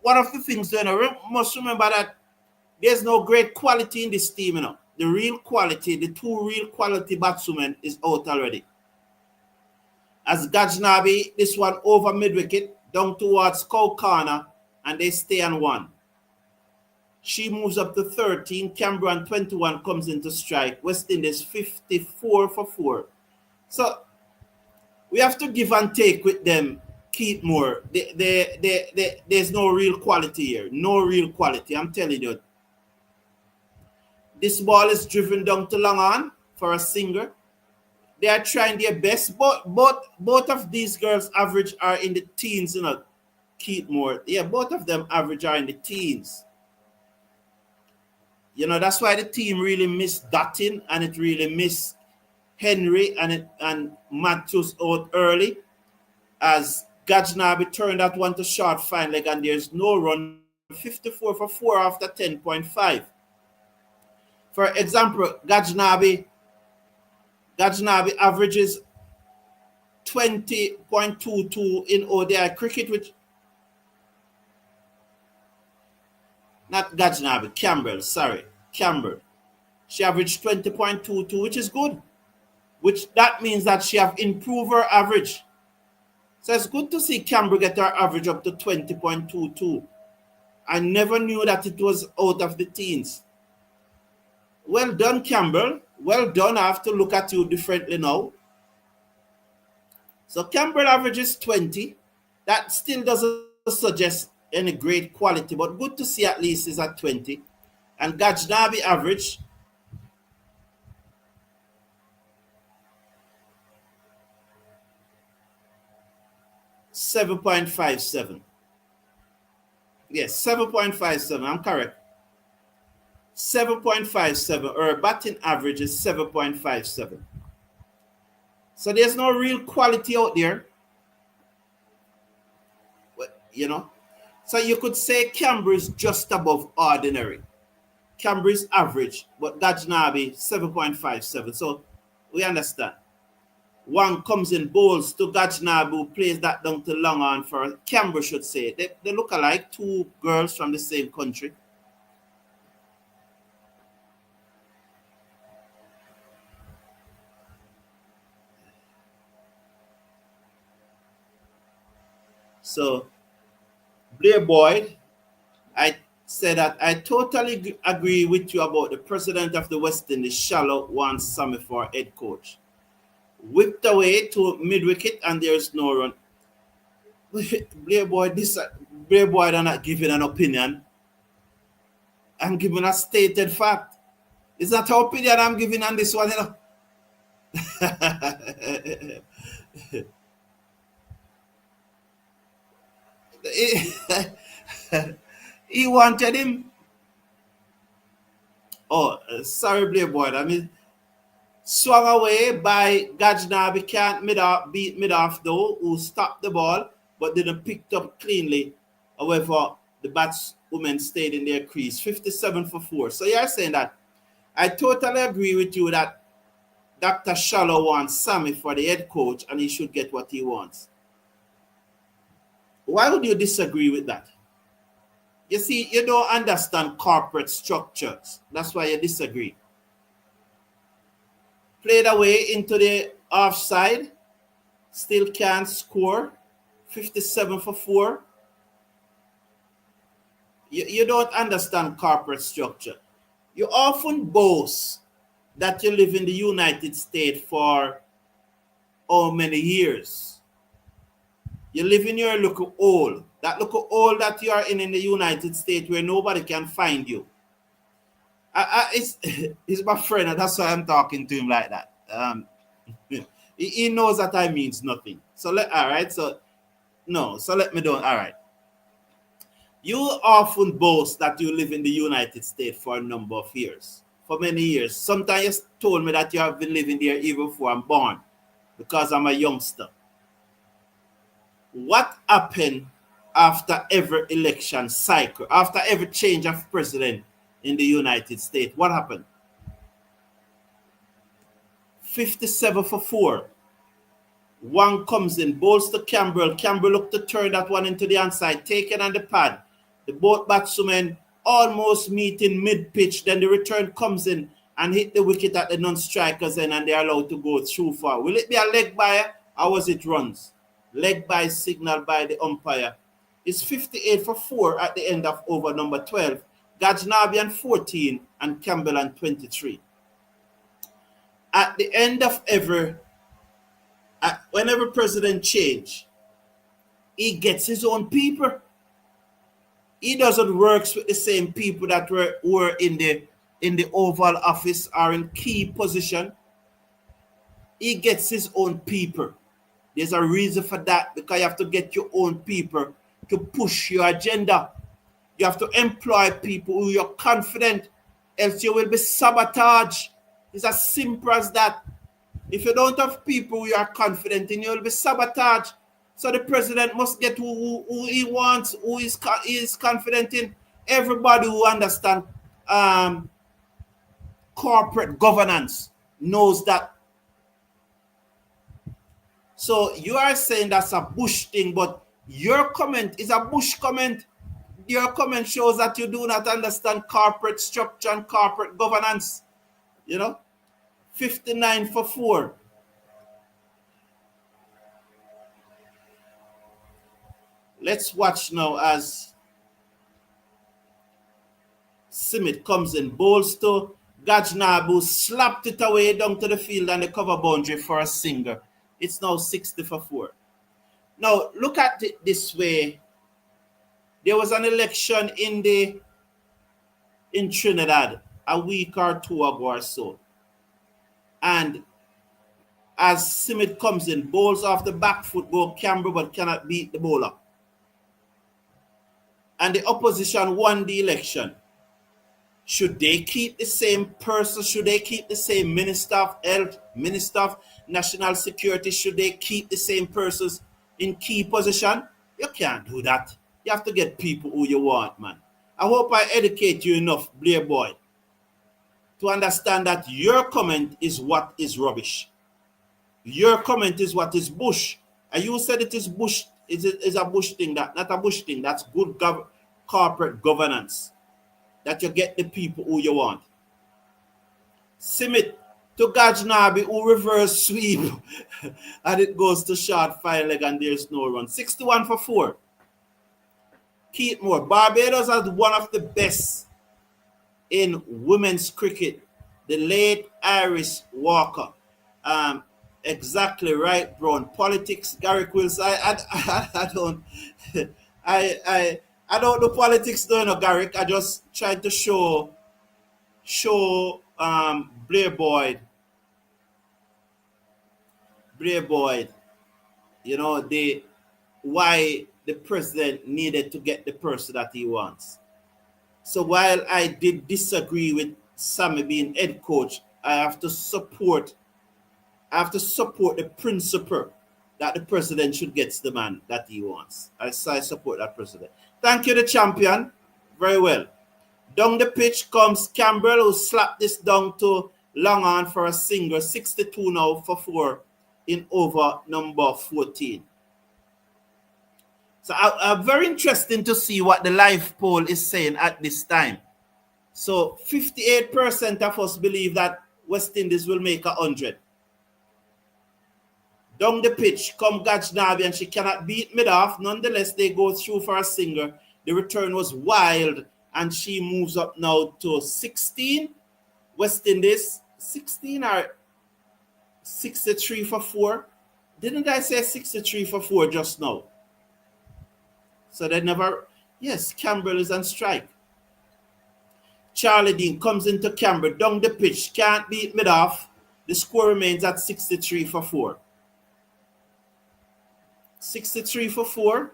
[SPEAKER 1] one of the things, you know, must remember that there's no great quality in this team, you know. The real quality, the 2 real quality batsmen is out already. As Gajnabi, this one over mid-wicket, down towards Cow Corner, and they stay on 1. She moves up to 13. Cameron 21 comes into strike. West Indies 54 for 4. So we have to give and take with them, Keith Moore. There's no real quality here. No real quality, I'm telling you. This ball is driven down to long on for a single. They are trying their best, but both of these girls' average are in the teens, you know, Keith Moore. Yeah, both of them average are in the teens. You know, that's why the team really missed Dutton, and it really missed Henry and Matthews out early, as Gajnabi turned that one to short fine leg, and there's no run. 54 for 4 after 10.5. For example, Gajnabi averages 20.22 in ODI cricket, which not Gajnabi, Campbell. She averaged 20.22, which is good. Which that means that she have improved her average. So it's good to see Campbell get her average up to 20.22. I never knew that it was out of the teens. Well done, Campbell. Well done. I have to look at you differently now. So Campbell averages 20. That still doesn't suggest any great quality, but good to see at least is at 20. And Gajnabi average 7.57. Yes, 7.57. I'm correct. 7.57. Her batting average is 7.57. So there's no real quality out there. you know. So you could say Canberra is just above ordinary. Canberra is average, but Gajnabi 7.57. So we understand. One comes in bowls to Gajnabi, who plays that down to long on for Canberra, should say. They look alike, two girls from the same country. So Blair Boyd, I said that I totally agree with you about the president of the West Indies, Shallow wants Sammy for head coach. Whipped away to mid wicket and there's no run. Blair Boyd, Blair Boyd are not giving an opinion. I'm giving a stated fact. It's not an opinion I'm giving on this one, you know. He wanted him. Oh, sorry, Blair Boyd. I mean, swung away by Gajnabi, can't beat mid-off though, who stopped the ball but didn't pick it up cleanly. However, the batswoman stayed in their crease, 57 for 4. So you're saying that I totally agree with you that Dr. Shallow wants Sammy for the head coach and he should get what he wants. Why would you disagree with that? You see, you don't understand corporate structures. That's why you disagree. Played away into the offside, still can't score, 57 for 4. You don't understand corporate structure. You often boast that you live in the United States for how many years? You live in your little hole. That little hole that you are in the United States where nobody can find you. He's my friend, and that's why I'm talking to him like that. He knows that I means nothing. So let me do it. All right. You often boast that you live in the United States for a number of years, for many years. Sometimes you told me that you have been living there even before I'm born, because I'm a youngster. What happened after every election cycle, after every change of president in the United States? What happened? 57 for 4. One comes in, bowls to Campbell. Campbell looked to turn that one into the onside, taken on the pad. The both batsmen almost meet in mid-pitch. Then the return comes in and hit the wicket at the non-strikers end, and they're allowed to go through far. Will it be a leg by or was it runs? Leg by signal by the umpire. It's 58 for 4 at the end of over number 12. Gajnabi on 14 and Campbell on 23. At the end of whenever president change, he gets his own people. He doesn't work with the same people that were in the Oval Office or in key position. He gets his own people. There's a reason for that, because you have to get your own people to push your agenda. You have to employ people who you're confident, else you will be sabotaged. It's as simple as that. If you don't have people who you are confident in, you will be sabotaged. So the president must get who he wants, who he is confident in. Everybody who understands corporate governance knows that. So you are saying that's a Bush thing, but your comment is a Bush comment. Your comment shows that you do not understand corporate structure and corporate governance. 59 for 4. Let's watch now as Simit comes in, bowls to Gajnabi, slapped it away down to the field and the cover boundary for a singer. It's now 60 for 4. Now, look at it this way. There was an election in Trinidad a week or two ago or so. And as Simit comes in, bowls off the back foot, go Campbell, but cannot beat the bowler. And the opposition won the election. Should they keep the same person? Should they keep the same Minister of Health, Minister of National Security? Should they keep the same persons in key position? You can't do that. You have to get people who you want, man. I hope I educate you enough, Blair Boy, to understand that your comment is what is rubbish. Your comment is what is bush. And you said it is bush, is a bush thing, that not a bush thing. That's good corporate governance. That you get the people who you want. Simit to Gajnabi, who reverse sweep and it goes to short 5 leg and there's no run. 61 for 4. Keith Moore. Barbados has one of the best in women's cricket. The late Iris Walker. Exactly right, Brunt. Politics, Garrick Wilson. I don't I don't do politics though, no, Garrick. I just tried to show Blair Boyd, you know, why the president needed to get the person that he wants. So while I did disagree with Sammy being head coach, I have to support the principle that the president should get the man that he wants. I support that president. Thank you, the champion. Very well. Down the pitch comes Campbell, who slapped this down to long on for a single. 62 now for 4 in over number 14. So very interesting to see what the live poll is saying at this time. So 58% of us believe that West Indies will make 100. Down the pitch come Gajnabi, and she cannot beat mid-off. Nonetheless, they go through for a single. The return was wild, and she moves up now to 16. West Indies, 16 or 63 for 4. Didn't I say 63 for 4 just now? So they never... Yes, Campbell is on strike. Charlie Dean comes into Campbell, down the pitch, can't beat mid-off. The score remains at 63 for 4. 63 for 4.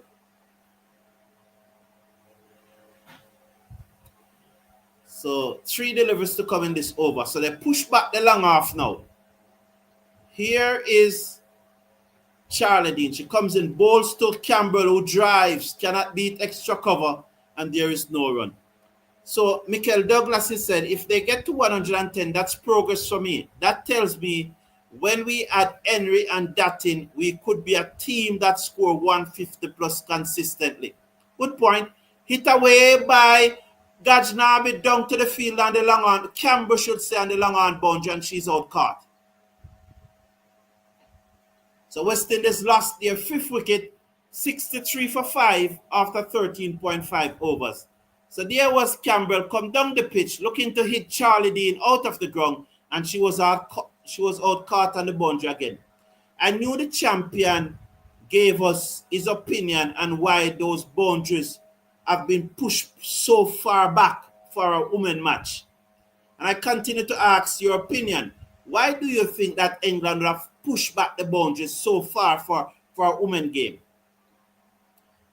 [SPEAKER 1] So 3 deliveries to come in this over. So they push back the long off now. Here is Charlie Dean. She comes in, bowls to Campbell, who drives, cannot beat extra cover, and there is no run. So Michael Douglas has said, if they get to 110, that's progress for me. That tells me when we add Henry and Datin, we could be a team that score 150 plus consistently. Good point. Hit away by Gajnabi down to the field on the long on. Campbell should say on the long on boundary, and she's out caught. So West Indies lost their 5th wicket, 63 for 5 after 13.5 overs. So there was Campbell come down the pitch looking to hit Charlie Dean out of the ground, and she was out caught on the boundary again. I knew the champion gave us his opinion on why those boundaries have been pushed so far back for a women match. And I continue to ask your opinion. Why do you think that England would have pushed back the boundaries so far for a women game?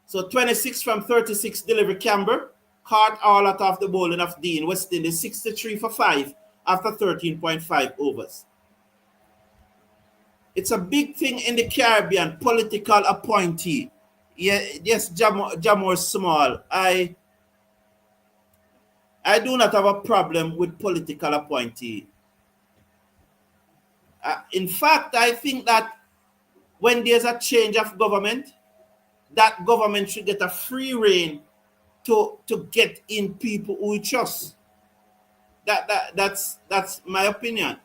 [SPEAKER 1] So 26 from 36 delivery Campbell. Caught all out of the bowling of Dean. West Indies 63 for 5 after 13.5 overs. It's a big thing in the Caribbean, political appointee. Yeah, yes, Jamor Small. I do not have a problem with political appointee. In fact, I think that when there's a change of government, that government should get a free rein to get in people who we trust. That's my opinion.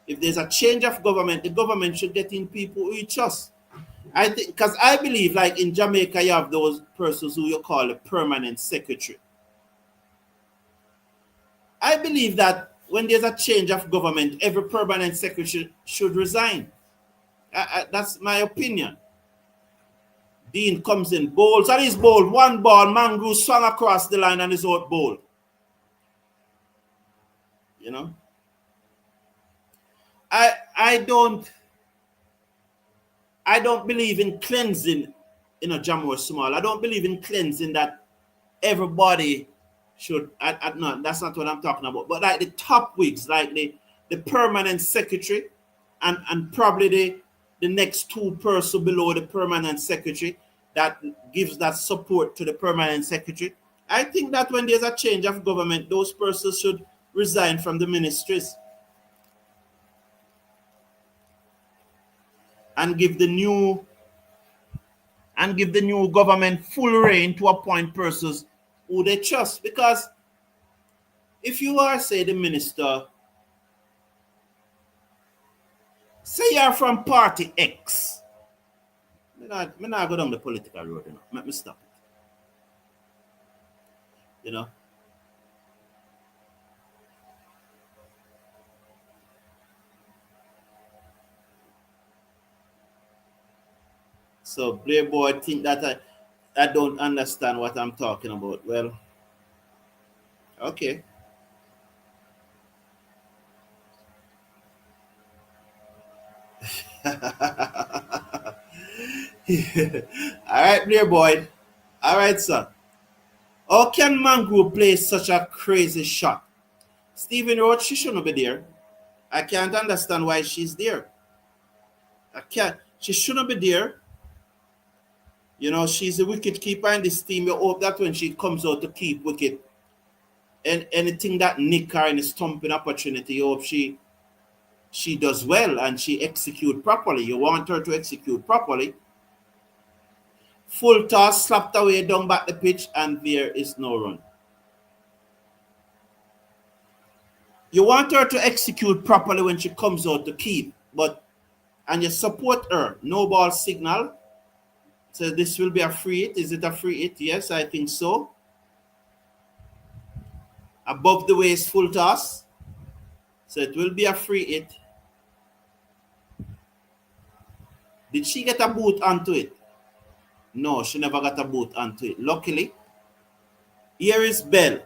[SPEAKER 1] If there's a change of government, the government should get in people who we trust. I think, because I believe, like in Jamaica, you have those persons who you call a permanent secretary. I believe that when there's a change of government, every permanent secretary should resign. That's my opinion. Dean comes in, bowls, and he's bowled. One ball, Mangrove swung across the line and is out bowled. You know? I don't believe in cleansing in a Jamor Small. I don't believe in cleansing that everybody should, no, that's not what I'm talking about. But like the top wigs, like the permanent secretary and probably the next 2 persons below the permanent secretary, that gives that support to the permanent secretary. I think that when there's a change of government, those persons should resign from the ministries and give the new government full reign to appoint persons who they trust. Because if you are, say, the minister, say you're from party X, me not go down the political road, Let me stop it. So Playboy think that I don't understand what I'm talking about. Well, okay. All right, Playboy. All right, sir. How can Mangrove play such a crazy shot? Stephen Roach, she shouldn't be there. I can't understand why she's there. I can't. She shouldn't be there. She's a wicket keeper in this team. You hope that when she comes out to keep wicket, and anything that nick her in a stumping opportunity, you hope she does well and she execute properly. You want her to execute properly. Full toss, slapped away down back the pitch, and there is no run. You want her to execute properly when she comes out to keep, and you support her. No ball signal. So this will be a free hit. Is it a free hit? Yes, I think so. Above the waist, full toss. So it will be a free hit. Did she get a boot onto it? No, she never got a boot onto it. Luckily, here is Bell.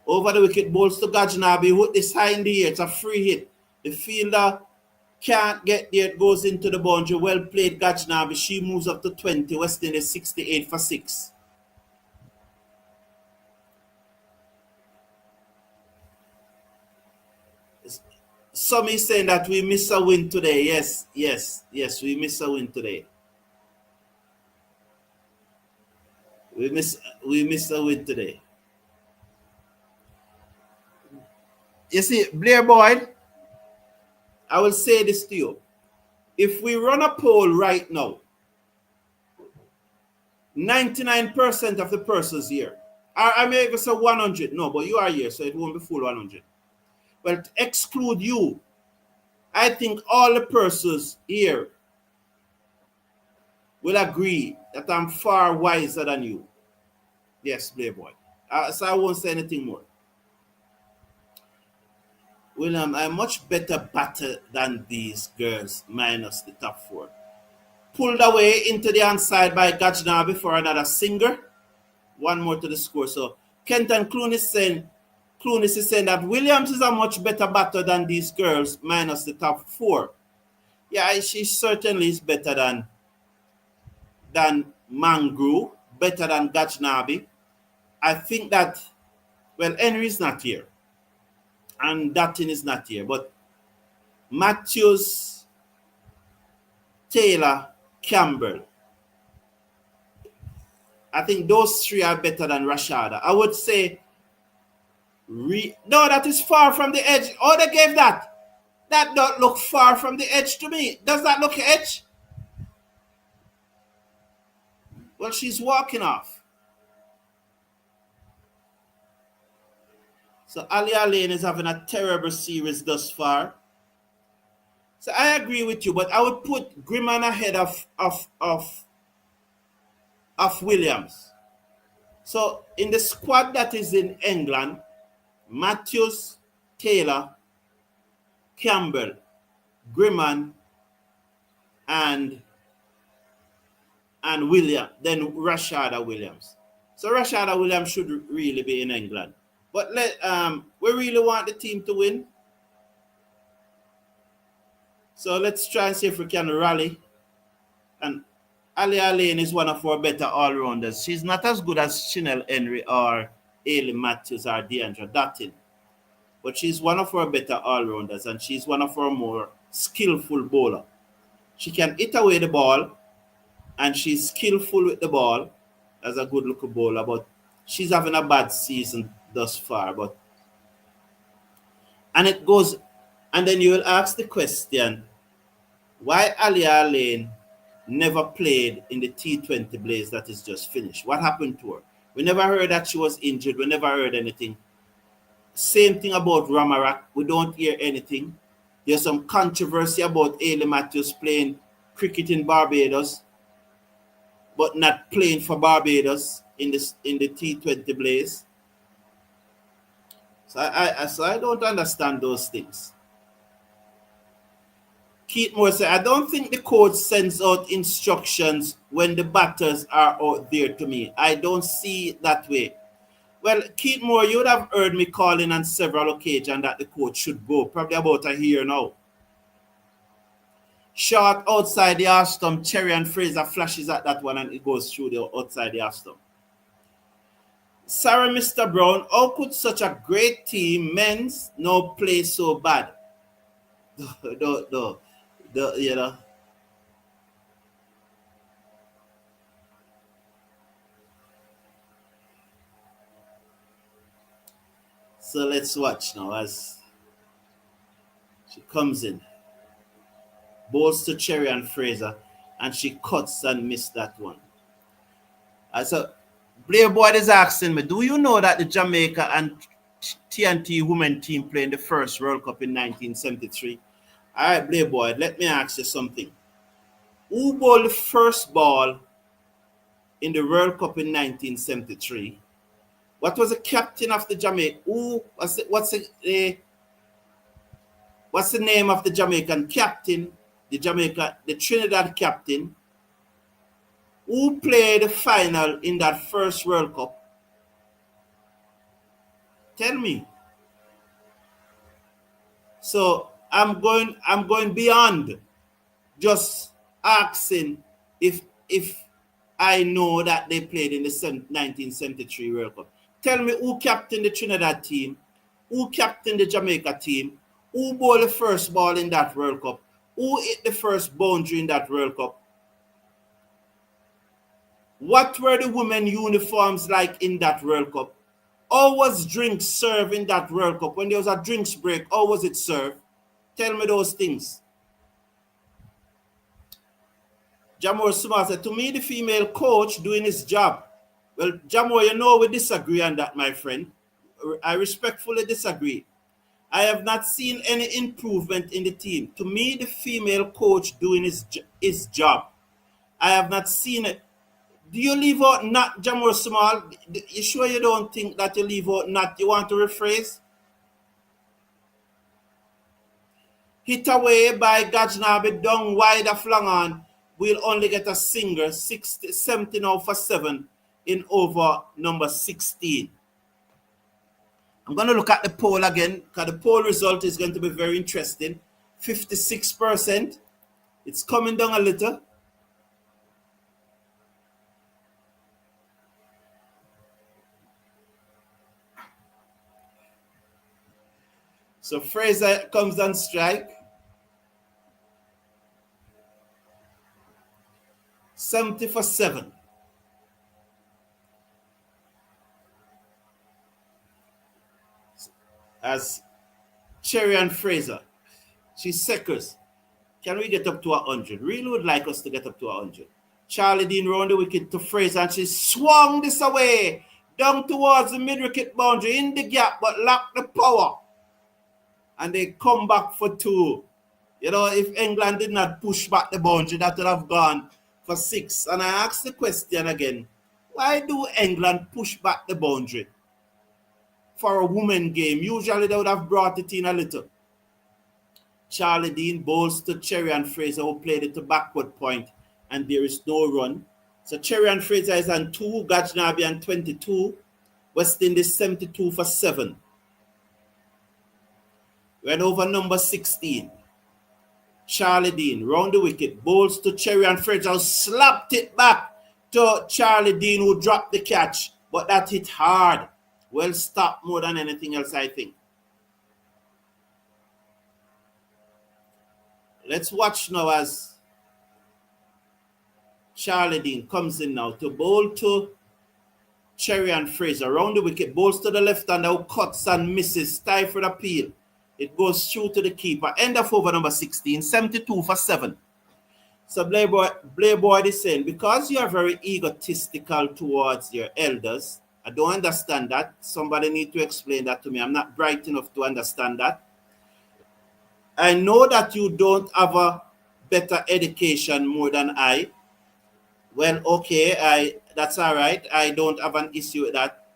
[SPEAKER 1] Over the wicket, balls to Gajnabi. With this high in the air, it's a free hit. The fielder can't get there. It goes into the boundary. Well played, Gajnabi. She moves up to 20. West Indies 68 for 6. Some is saying that we miss a win today. Yes, we miss a win today. We miss a win today. You see, Blair Boyd, I will say this to you. If we run a poll right now, 99% of the persons here, I may even say 100, no, but you are here, so it won't be full 100. Well, to exclude you, I think all the persons here will agree that I'm far wiser than you. Yes, Playboy. So I won't say anything more. William, I'm much better batter than these girls, minus the top 4. Pulled away into the onside by Gajnabi for another singer. One more to the score. So Kenton Clunis is saying that Williams is a much better batter than these girls, minus the top 4. Yeah, she certainly is better than Mangrove, better than Gajnabi. I think that, well, Henry's not here. And Dutton is not here. But Matthews, Taylor, Campbell, I think those 3 are better than Rashada. I would say, no, that is far from the edge. Oh, they gave that. That don't look far from the edge to me. Does that look edge? Well, she's walking off. So Alia Lane is having a terrible series thus far. So I agree with you, but I would put Grimman ahead of Williams. So in the squad that is in England, Matthews, Taylor, Campbell, Grimman, and William, then Rashada Williams. So Rashada Williams should really be in England. But we really want the team to win. So let's try and see if we can rally. And Alia Lane is one of our better all-rounders. She's not as good as Chanel Henry or Ailey Matthews or Deandra Dutton. But she's one of our better all-rounders, and she's one of our more skillful bowler. She can hit away the ball. and she's skillful with the ball as a good looking bowler, but she's having a bad season thus far. But and it goes, and then you will ask the question, why Alia Lane never played in the T20 Blaze that is just finished? What happened to her? We never heard that she was injured. We never heard anything. Same thing about Ramarak. We don't hear anything. There's some controversy about Ailey Matthews playing cricket in Barbados, but not playing for Barbados in the T20 Blaze. So I don't understand those things. Keith Moore said, I don't think the coach sends out instructions when the batters are out there to me. I don't see it that way. Well, Keith Moore, you would have heard me calling on several occasions that the coach should go, probably about a year now. Short outside the half stump, Cherry and Fraser flashes at that one and it goes through the outside the half stump. Sarah Mr. Brown, how could such a great team, men's, now play so bad? You know. So let's watch now as she comes in. Bowls to Cherry and Fraser, and she cuts and missed that one. So Blair Boyd is asking me, do you know that the Jamaica and TNT women team played in the first World Cup in 1973? All right, Blair Boyd, let me ask you something. Who bowled the first ball in the World Cup in 1973? What was the captain of the Jamaica? What's the name of the Jamaican captain? The Trinidad captain, who played the final in that first World Cup? Tell me. So I'm going beyond just asking if I know that they played in the 1973 World Cup. Tell me who captained the Trinidad team, who captained the Jamaica team, who bowled the first ball in that World Cup, who hit the first boundary in that World Cup. What were the women uniforms like in that World Cup? How was drinks served in that World Cup? When there was a drinks break, how was it served? Tell me those things. Jamor Sumar said, to me, the female coach doing his job. Well, Jamor, you know we disagree on that, my friend. I respectfully disagree. I have not seen any improvement in the team. To me, the female coach doing his job. I have not seen it. Do you leave out not Jamor Small? You sure you don't think that you leave out not? You want to rephrase? Hit away by Gajnabi down wide of long on. We'll only get a single, 70 now for 7 in over number 16. I'm going to look at the poll again because the poll result is going to be very interesting. 56%. It's coming down a little. So Fraser comes on strike. 70 for 7. As Cherry and Fraser. She's seconds. Can we get up to 100? Really would like us to get up to 100. Charlie Dean round the wicket to Fraser and she swung this away down towards the mid-wicket boundary in the gap but lacked the power. And they come back for 2. You know, if England did not push back the boundary, that would have gone for 6. And I ask the question again, why do England push back the boundary for a women game? Usually they would have brought it in a little. Charlie Dean bowls to Cherry and Fraser, who played it to backward point, and there is no run. So Cherry and Fraser is on 2, Gajnabi on 22, West Indies 72 for 7. Went over number 16. Charlie Dean round the wicket, bowls to Cherry and Fraser, slapped it back to Charlie Dean, who dropped the catch, but that hit hard. Well stopped more than anything else, I think. Let's watch now as Charlie Dean comes in now to bowl to Cherry and Fraser. Around the wicket, bowls to the left-hander who cuts and misses. Tie for the peel. It goes through to the keeper. End of over number 16, 72 for 7. So Blair Boyd is saying, because you are very egotistical towards your elders, I don't understand that. Somebody need to explain that to me. I'm not bright enough to understand that. I know that you don't have a better education more than I. Well, okay, that's all right. I don't have an issue with that.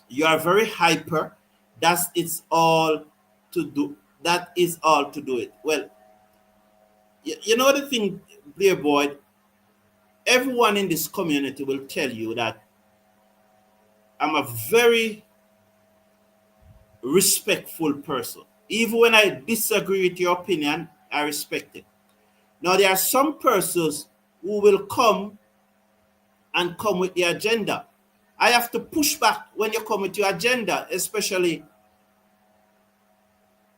[SPEAKER 1] You are very hyper. That is all to do it. Well, you know the thing, Blair Boyd, everyone in this community will tell you that I'm a very respectful person. Even when I disagree with your opinion, I respect it. Now, there are some persons who will come with the agenda. I have to push back when you come with your agenda, especially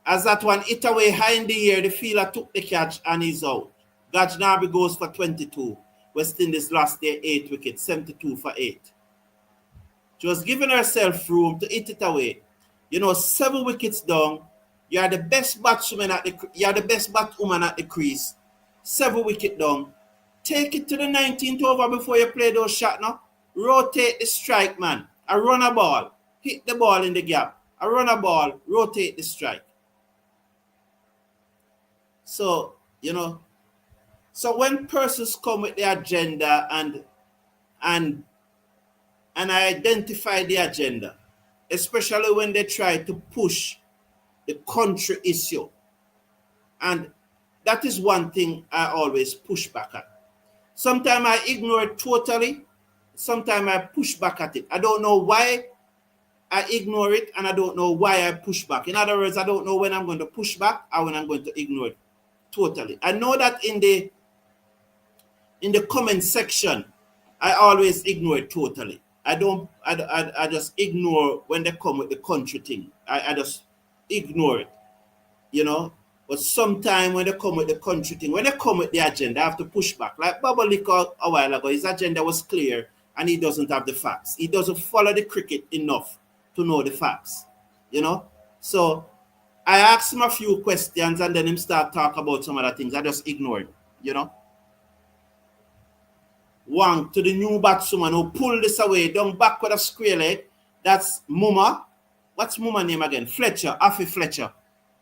[SPEAKER 1] as that one hit away high in the air, the fielder took the catch and he's out. Gajnabi goes for 22. West Indies lost their 8 wickets, 72 for 8. She was giving herself room to hit it away. 7 wickets down. You are the best batswoman at the crease. 7 wickets down. Take it to the 19th over before you play those shots now. Rotate the strike, man. I run a ball. Hit the ball in the gap. I run a ball. Rotate the strike. So, so when persons come with the agenda and I identify the agenda, especially when they try to push the country issue, and that is one thing I always push back at. Sometimes I ignore it totally. Sometimes I push back at it. I don't know why I ignore it, and I don't know why I push back. In other words, I don't know when I'm going to push back or when I'm going to ignore it totally. I know that in the comment section, I always ignore it totally. I just ignore when they come with the country thing. I just ignore it, But sometimes when they come with the country thing, when they come with the agenda, I have to push back. Like Baba Licker a while ago, his agenda was clear and he doesn't have the facts. He doesn't follow the cricket enough to know the facts, So I asked him a few questions and then him start talk about some other things. I just ignored, Wang to the new batswoman who pulled this away, down back with a square leg. That's Muma. What's Muma name again? Fletcher, Afi Fletcher.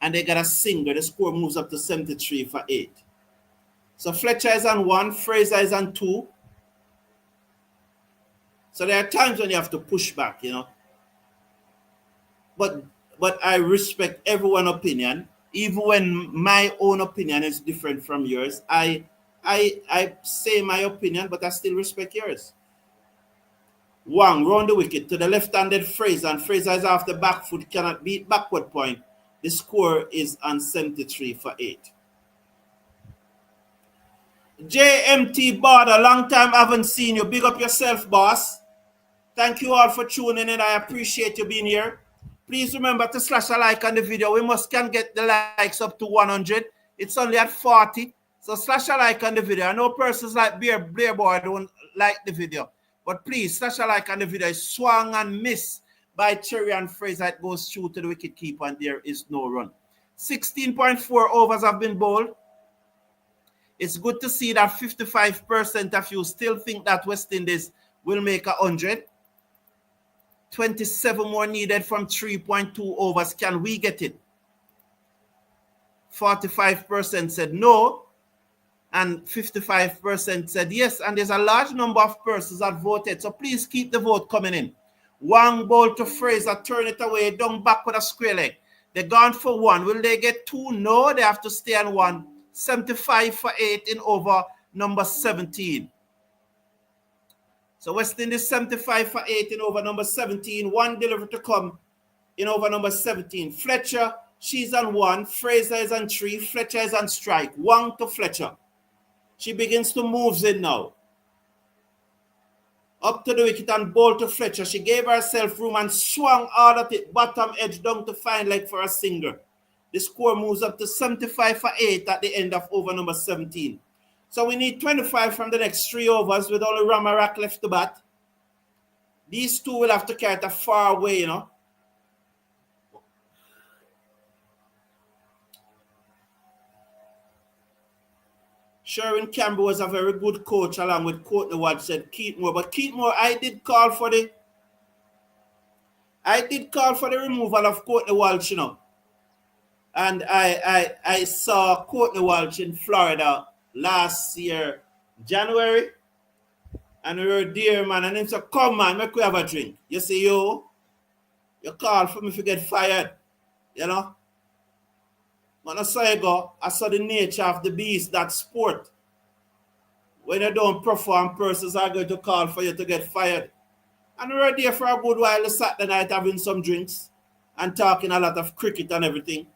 [SPEAKER 1] And they got a single. The score moves up to 73 for 8. So Fletcher is on 1, Fraser is on 2. So there are times when you have to push back, But I respect everyone's opinion. Even when my own opinion is different from yours, I say my opinion, but I still respect yours. Wang round the wicket to the left-handed Fraser, and Fraser is off the back foot, cannot beat backward point. The score is on 73 for 8. JMT Border, long time I haven't seen you. Big up yourself, boss. Thank you all for tuning in. I appreciate you being here. Please remember to slash a like on the video. We can get the likes up to 100. It's only at 40. So slash a like on the video. I know persons like Blair Boy don't like the video. But please, slash a like on the video. It's swung and missed by Cherry and Fraser. It goes through to the wicket keeper and there is no run. 16.4 overs have been bowled. It's good to see that 55% of you still think that West Indies will make 100. 27 more needed from 3.2 overs. Can we get it? 45% said no. And 55% said yes. And there's a large number of persons that voted. So please keep the vote coming in. One ball to Fraser, turn it away, down back with a square leg. They're gone for 1. Will they get 2? No, they have to stay on 1. 75 for 8 in over number 17. So West Indies 75 for 8 in over number 17. 1 delivery to come in over number 17. Fletcher, she's on 1. Fraser is on 3. Fletcher is on strike. 1 to Fletcher. She begins to move in now. Up to the wicket and ball to Fletcher. She gave herself room and swung out at it, bottom edge down to fine leg for a single. The score moves up to 75 for 8 at the end of over number 17. So we need 25 from the next 3 overs with only Ramarak left to bat. These two will have to carry it far away, you know. Sherwin Campbell was a very good coach, along with Courtney Walsh, said Keithmore. But Keithmore, I did call for the removal of Courtney Walsh, you know. And I saw Courtney Walsh in Florida last year, January. And we were there, man. And he said, come, man, make we have a drink. You see, you call for me if you get fired. You know? When I saw you go, I saw the nature of the beast, that sport. When you don't perform, persons are going to call for you to get fired. And we were there for a good while the Saturday night having some drinks and talking a lot of cricket and everything.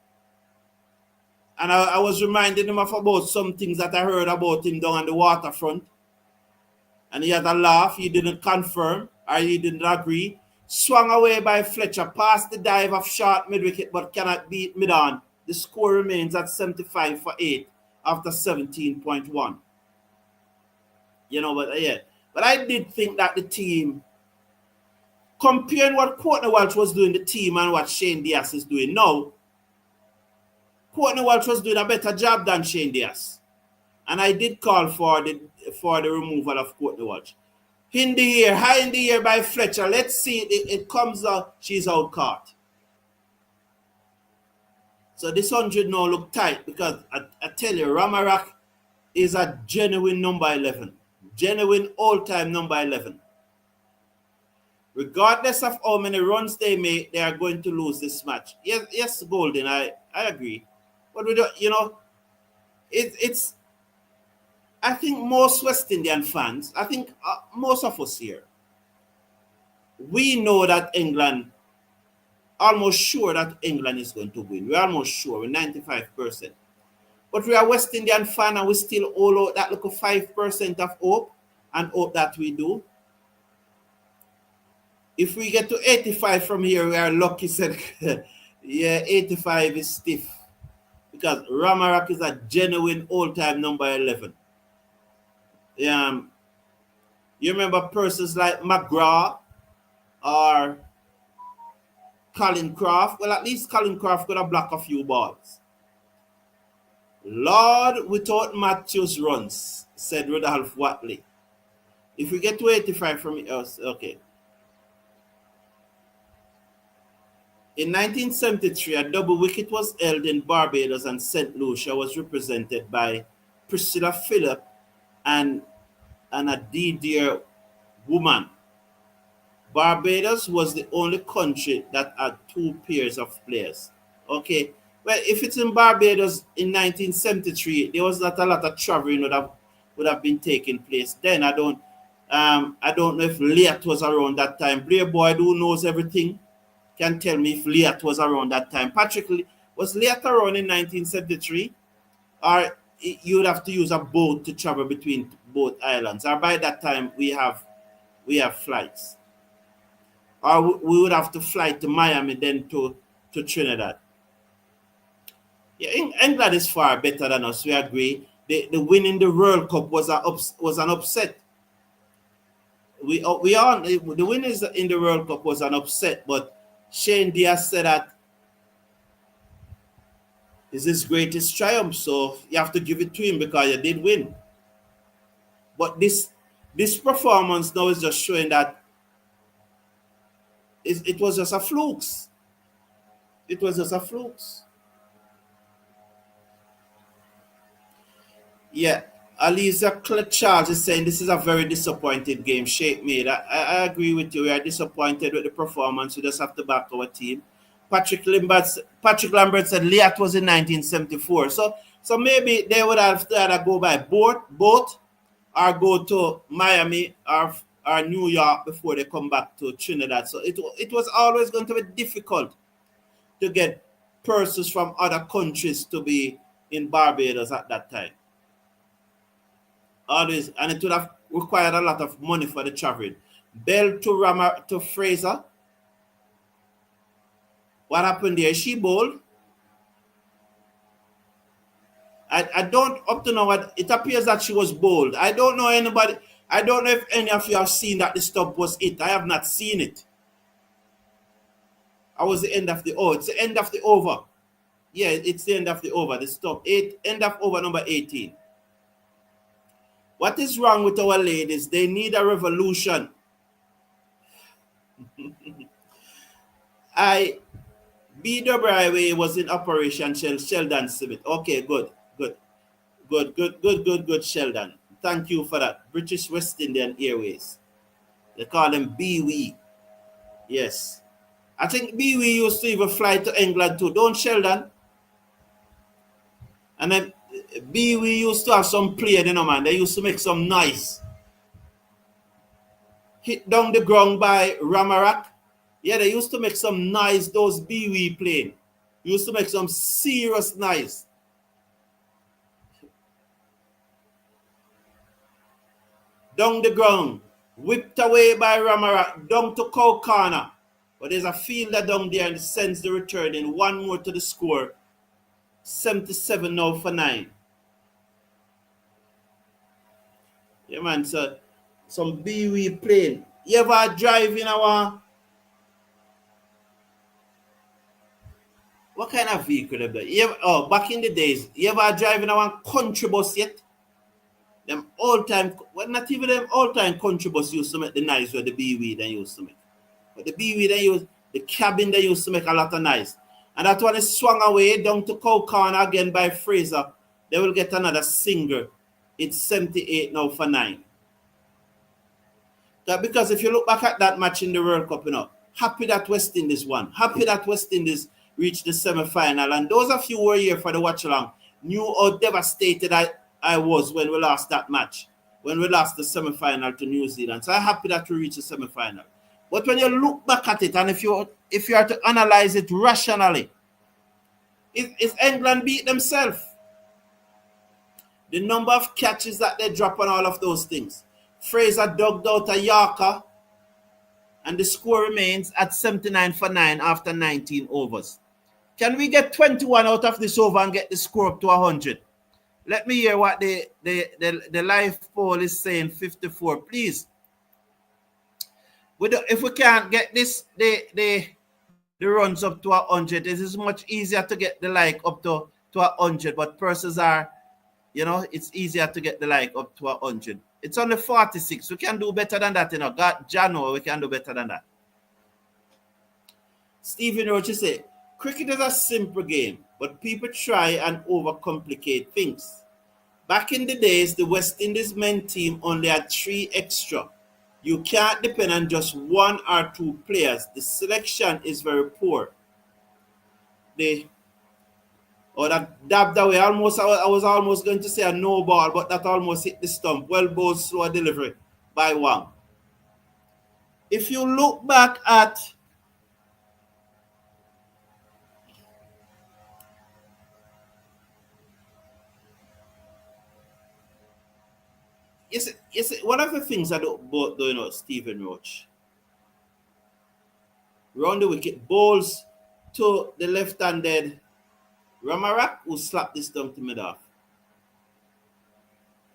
[SPEAKER 1] And I was reminding him of about some things that I heard about him down on the waterfront. And he had a laugh. He didn't confirm or he didn't agree. Swung away by Fletcher, past the dive of short mid-wicket but cannot beat mid-on. The score remains at 75 for 8 after 17.1. You know, but yeah. But I did think that the team, comparing what Courtney Walsh was doing, the team, and what Shane Diaz is doing now, Courtney Walsh was doing a better job than Shane Diaz. And I did call for the removal of Courtney Walsh. In the air, high in the air by Fletcher. Let's see, it comes out, she's out caught. So this 100 now look tight because I tell you, Ramarak is a genuine number 11. Genuine all-time number 11. Regardless of how many runs they make, they are going to lose this match. Yes, Golden, I agree. But we don't, you know, it's I think most West Indian fans, I think most of us here, we know that England, almost sure that England is going to win. We're almost sure, we're 95%. But we are West Indian fan and we still all out that little 5% of hope and hope that we do. If we get to 85 from here, we are lucky, said, yeah, 85 is stiff. Because Ramarak is a genuine all-time number 11. You remember persons like McGraw or Colin Croft? Well, at least Colin Croft could have blocked a few balls. Lord, without Matthews runs, said Rudolph Watley. If we get to 85 from us, okay. In 1973, a double wicket was held in Barbados and St. Lucia was represented by Priscilla Phillip and a Didier woman. Barbados was the only country that had 2 pairs of players. Okay, well, if it's in Barbados in 1973, there was not a lot of traveling would have been taking place. Then I don't know if Leat was around that time. Blair Boyd, who knows everything, can tell me if Leat was around that time. Patrick, was Leat around in 1973? Or you would have to use a boat to travel between both islands. Or by that time, we have flights. Or we would have to fly to Miami, then to Trinidad. Yeah, England is far better than us, we agree. The win in the World Cup was an upset. The win in the World Cup was an upset, but Shane Diaz said that is his greatest triumph, so you have to give it to him because you did win. But this performance now is just showing that it was just a flukes. It was just a flukes. Yeah, Aliza Charles is saying this is a very disappointed game. Shake made. I agree with you. We are disappointed with the performance. We just have to back our team. Patrick Lambert said Leat was in 1974. So maybe they would have to either go by boat or go to Miami or New York before they come back to Trinidad. So it was always going to be difficult to get persons from other countries to be in Barbados at that time. Always, and it would have required a lot of money for the traveling. Bell to Fraser. What happened there? She bowled. I don't, up to now, it appears that she was bowled. I don't know anybody, I don't know if any of you have seen that the stop was it. I have not seen it. I was the end of the, it's the end of the over. Yeah, it's the end of the over, the stop. End of over number 18. What is wrong with our ladies? They need a revolution. BWI was in Operation Sheldon Smith. Okay, good, Sheldon. Thank you for that. British West Indian Airways. They call them BWI. Yes. I think BWI used to even fly to England too, don't Sheldon? And then BWI used to have some play, man. They used to make some noise. Hit down the ground by Ramarak. Yeah, they used to make some noise, those BWI plane. Used to make some serious noise. Down the ground, whipped away by Ramarak, down to Cow Corner. But there's a fielder down there and sends the return in. One more to the score. 77 now for 9. Yeah, man, so some BWI plane. You ever drive in our... What kind of vehicle have they? Back in the days, you ever drive in our country bus yet? Them all-time... Well, not even them all-time country bus used to make the noise where the BWI they used to make. But the BWI they used... The cabin they used to make a lot of noise. And that one is swung away down to Cow Corner again by Fraser. They will get another single. It's 78 now for 9. Because if you look back at that match in the World Cup, happy that West Indies won. Happy that West Indies reached the semi-final. And those of you who were here for the watch-along knew how devastated I was when we lost that match. When we lost the semi-final to New Zealand. So I'm happy that we reached the semi-final. But when you look back at it, and if you are to analyze it rationally, is England beat themselves? The number of catches that they drop on all of those things. Fraser dug out a Yorker, and the score remains at 79 for 9 after 19 overs. Can we get 21 out of this over and get the score up to 100? Let me hear what the live poll is saying. 54, please. If we can't get this, the runs up to 100, it is much easier to get the like up to 100. But persons are, it's easier to get the like up to 100. It's only 46. We can do better than that, Jano, we can do better than that. Stephen Roach say, cricket is a simple game, but people try and overcomplicate things. Back in the days, the West Indies men team only had 3 extra. You can't depend on just 1 or 2 players. The selection is very poor. That dabbed away. I was almost going to say a no ball, but that almost hit the stump. Well bowled, slow delivery by Wang. If you look back at one of the things I don't do, Stephen Roach. Round the wicket, bowls to the left-handed Ramarak, who slapped this down to mid-off.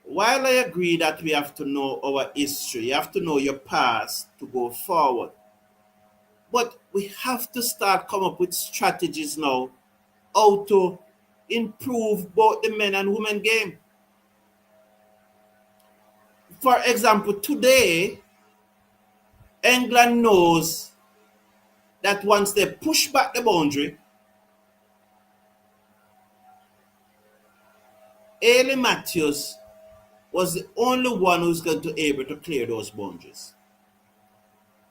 [SPEAKER 1] While I agree that we have to know our history, you have to know your past to go forward. But we have to start come up with strategies now how to improve both the men and women game. For example, today, England knows that once they push back the boundary, Ailey Matthews was the only one who's going to be able to clear those boundaries.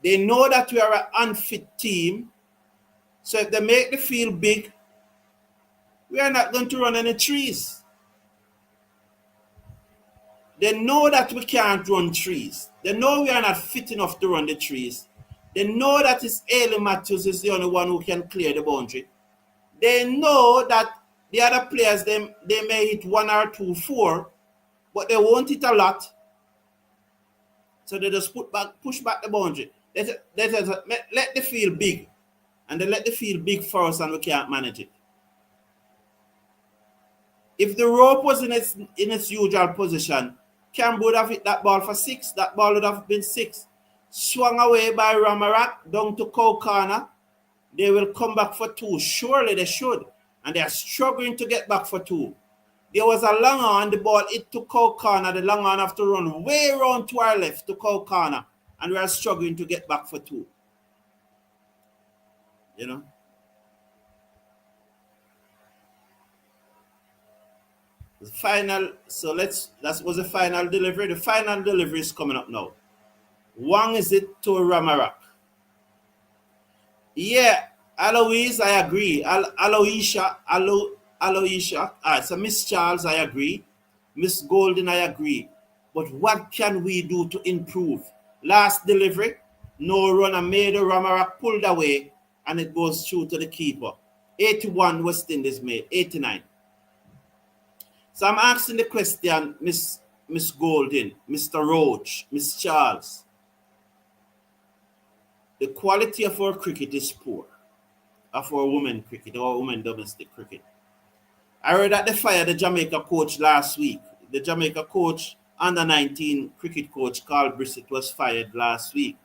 [SPEAKER 1] They know that we are an unfit team, so if they make the field big, we are not going to run any trees. They know that we can't run trees. They know we are not fit enough to run the trees. They know that it's Ailey Matthews is the only one who can clear the boundary. They know that the other players, they may hit 1 or 2, 4, but they won't hit a lot. So they just push back the boundary. Let the field big. And they let the field big for us and we can't manage it. If the rope was in its usual position, Campbell would have hit that ball for 6. That ball would have been 6. Swung away by Ramarak down to Cow Corner. They will come back for 2. Surely they should. And they are struggling to get back for 2. There was a long on, the ball hit to Cow Corner. The long on have to run way around to our left to Cow Corner. And we are struggling to get back for 2. You know? The final, so that was the final delivery. The final delivery is coming up now. Wang is it to Ramarak? Yeah, Aloise, I agree. Aloisha. So Miss Charles, I agree. Miss Golden, I agree. But what can we do to improve? Last delivery, no runner made a Ramarak pulled away, and it goes through to the keeper. 81 West Indies made, 89. So I'm asking the question, Miss Golden, Mr. Roach, Miss Charles. The quality of our cricket is poor, of our women cricket, our women domestic cricket. I heard that they fired the Jamaica coach last week. The Jamaica coach, under 19 cricket coach, Carl Brissett, was fired last week.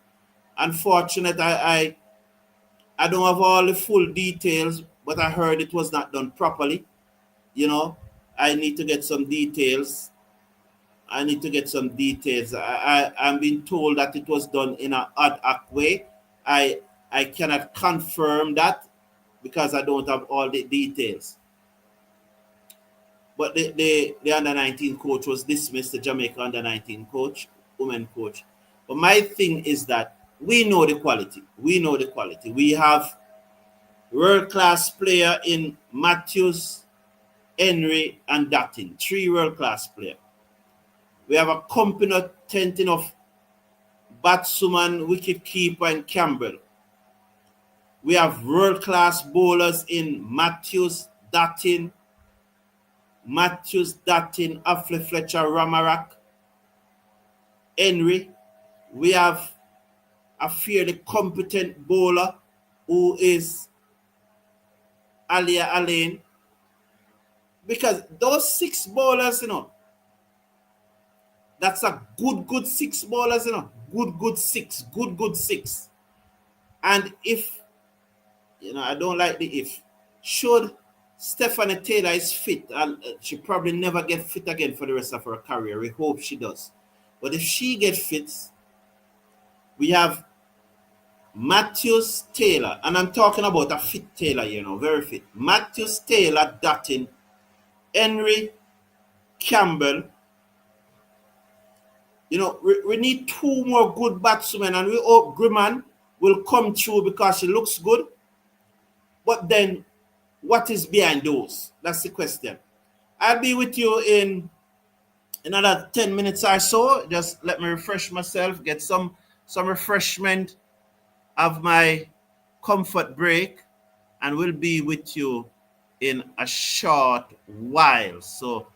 [SPEAKER 1] Unfortunately, I don't have all the full details, but I heard it was not done properly. You know, I need to get some details. I'm being told that it was done in an ad hoc way. I cannot confirm that because I don't have all the details. But the under 19 coach was dismissed, the Jamaica under 19 coach, women coach. But my thing is that we know the quality. We have world-class player in Matthews, Henry, and Dutton. 3 world-class players. We have a competent enough batsman, wicket keeper, and Campbell. We have world-class bowlers in Matthews, Dutton, Affle Fletcher, Ramarak, Henry. We have a fairly competent bowler who is Alia Alain. Because those 6 bowlers, that's a good 6 bowlers, Good 6. And if, I don't like the if. Should Stephanie Taylor is fit, she probably never get fit again for the rest of her career. We hope she does. But if she gets fit, we have Matthews, Taylor, and I'm talking about a fit Taylor, very fit. Matthews, Taylor, Dutton, Henry, Campbell. We need 2 more good batsmen, and we hope Griman will come through because she looks good. But then, what is behind those? That's the question. I'll be with you in another 10 minutes or so. Just let me refresh myself, get some refreshment, have my comfort break, and we'll be with you in a short while. So,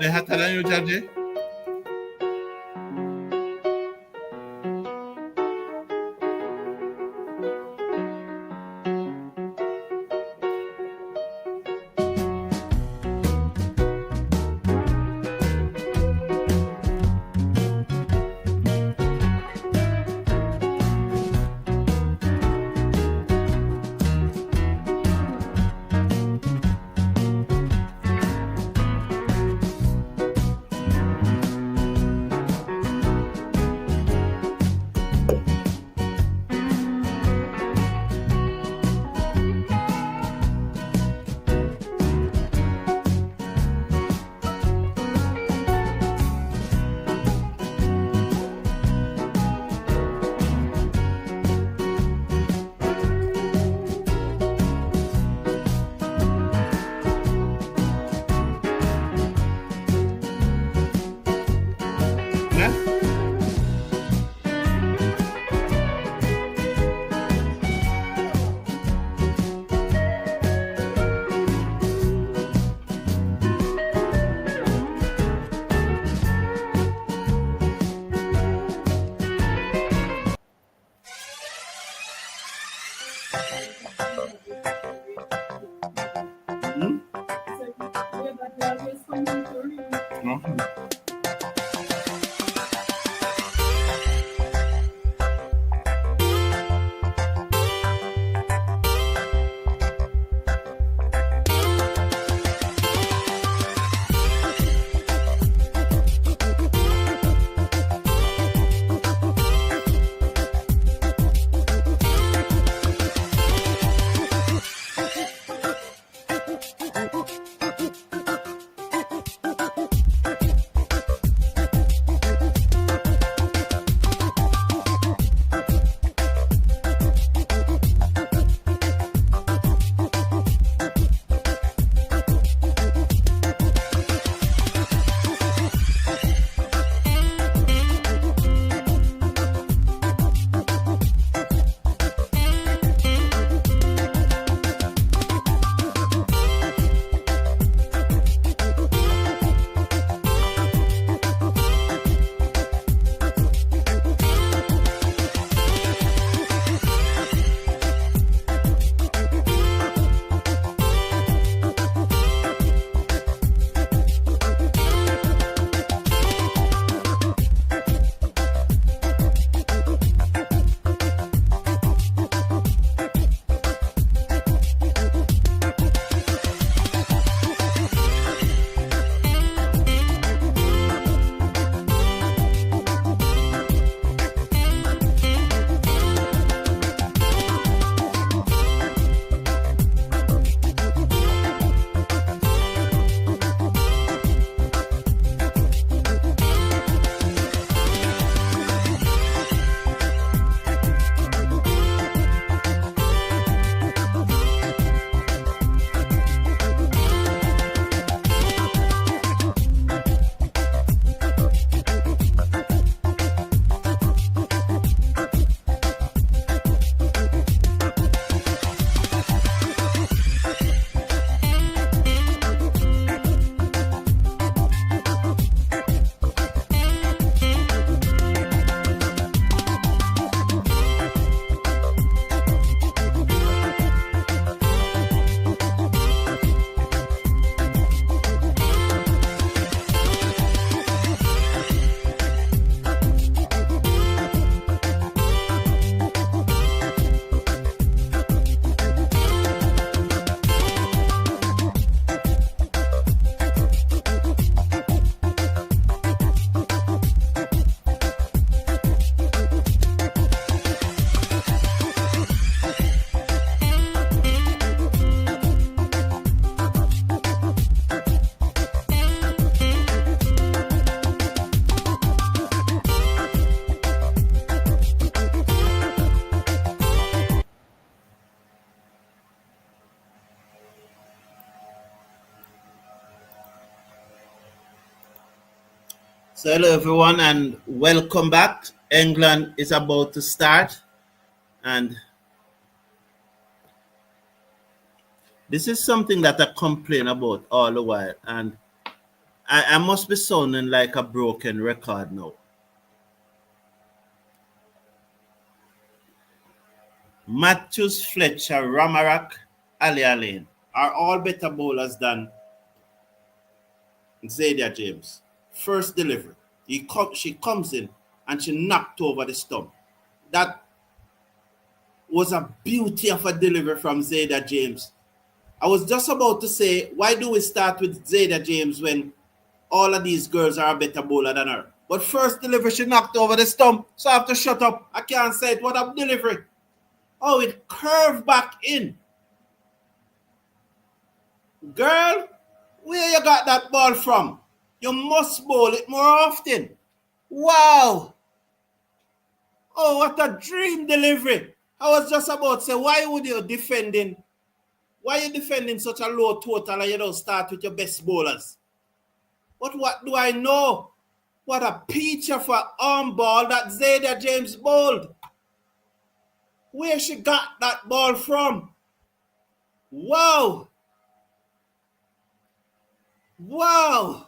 [SPEAKER 2] they hotter than you, Judge?
[SPEAKER 1] So hello everyone and welcome back. England is about to start and this is something that I complain about all the while, and I must be sounding like a broken record now. Matthews, Fletcher, Ramarak, Ali Alain are all better bowlers than Zadia James. First delivery. She comes in and she knocked over the stump. That was a beauty of a delivery from Zadia James. I was just about to say, why do we start with Zadia James when all of these girls are a better bowler than her? But first delivery, she knocked over the stump, so I have to shut up. I can't say it. What a delivery. Oh, it curved back in. Girl, where you got that ball from? You must bowl it more often. Wow. Oh, what a dream delivery. I was just about to say, why are you defending such a low total and you don't start with your best bowlers? But what do I know? What a peach of an arm ball that Zadia James bowled. Where she got that ball from? Wow. Wow.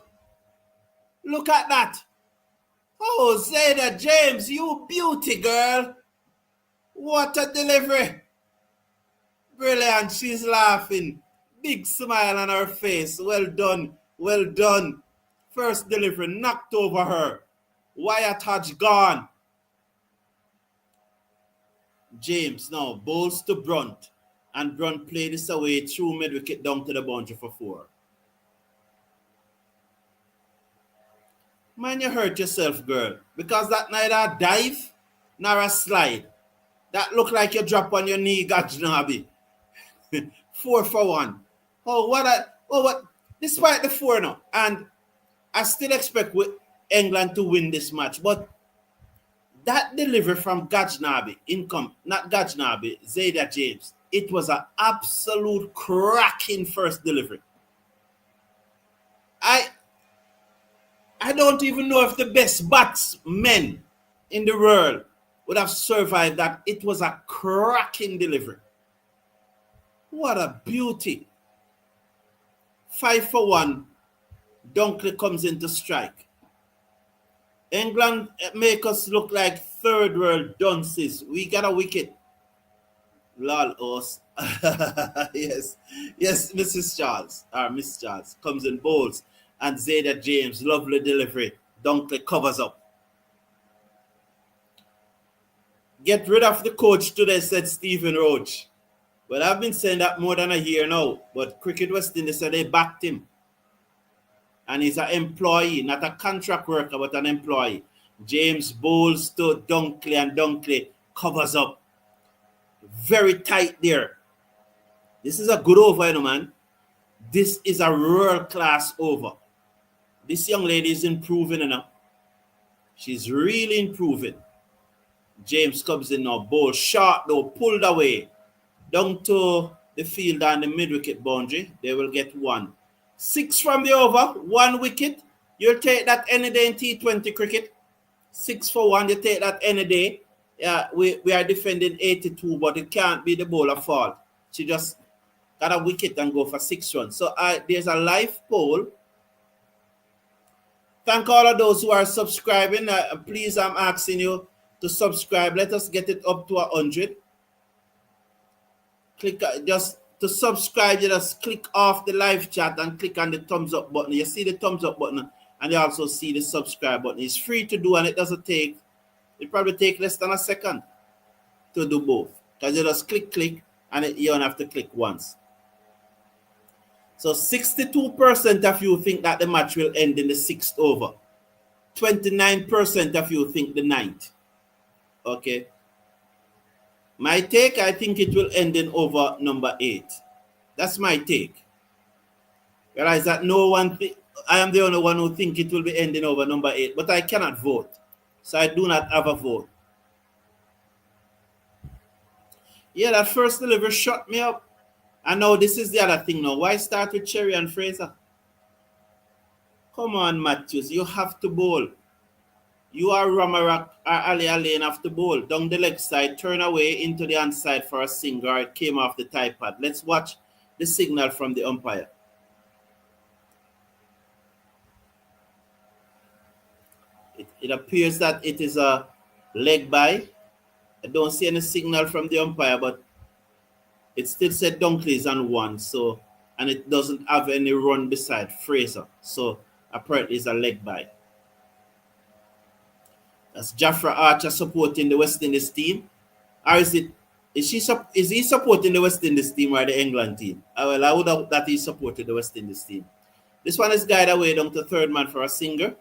[SPEAKER 1] Look at that. Oh, Zadia James, you beauty, girl. What a delivery. Brilliant. She's laughing. Big smile on her face. Well done. Well done. First delivery knocked over her. Wyatt Hodge gone. James now bowls to Brunt. And Brunt played this away through mid-wicket down to the boundary for 4. Man, you hurt yourself, girl. Because that neither a dive nor a slide. That looked like you drop on your knee, Gajnabi. 4 for 1. What? Despite the 4 now. And I still expect England to win this match. But that delivery from Gajnabi, Zadia James, it was an absolute cracking first delivery. I don't even know if the best batsmen in the world would have survived that. It was a cracking delivery. What a beauty. 5 for 1. Dunkley comes in to strike. England make us look like third world dunces. We got a wicket. Lol, us. Yes, Mrs. Charles, or Miss Charles, comes in bowls. And Zadia James, lovely delivery. Dunkley covers up. Get rid of the coach today, said Stephen Roach. Well, I've been saying that more than a year now. But Cricket West Indies said they backed him. And he's an employee, not a contract worker, but an employee. James bowls to Dunkley, and Dunkley covers up. Very tight there. This is a good over, man. This is a world-class over. This young lady is improving enough. She's really improving. James comes in now, bowl short though, pulled away. Down to the field and the mid-wicket boundary. They will get 1. 6 from the over, 1 wicket. You'll take that any day in T20 cricket. 6 for 1, you take that any day. Yeah, we are defending 82, but it can't be the bowler's fault. She just got a wicket and go for 6 runs. So there's a live poll. Thank all of those who are subscribing. Please, I'm asking you to subscribe. Let us get it up to 100. Click just to subscribe. You just click off the live chat and click on the thumbs up button. You see the thumbs up button, and you also see the subscribe button. It's free to do, and it doesn't take. It probably take less than a second to do both, because you just click, and you don't have to click once. So 62% of you think that the match will end in the 6th over. 29% of you think the 9th. Okay. My take, I think it will end in over number 8. That's my take. Realize that I am the only one who think it will be ending over number 8, but I cannot vote. So I do not have a vote. Yeah, that first delivery shut me up. And now this is the other thing now. Why start with Cherry and Fraser? Come on, Matthews. You have to bowl. You are Ramarak or Ali Alain have to bowl. Down the leg side, turn away into the hand side for a single. It came off the tie pad. Let's watch the signal from the umpire. It appears that it is a leg by. I don't see any signal from the umpire, but it still said Dunkley is on one. So, and it doesn't have any run beside Fraser. So apparently it's a leg by. That's Jafra Archer supporting the West Indies team. Or is he supporting the West Indies team or the England team? Well, I would have that he supported the West Indies team. This one is guided away down to third man for a single.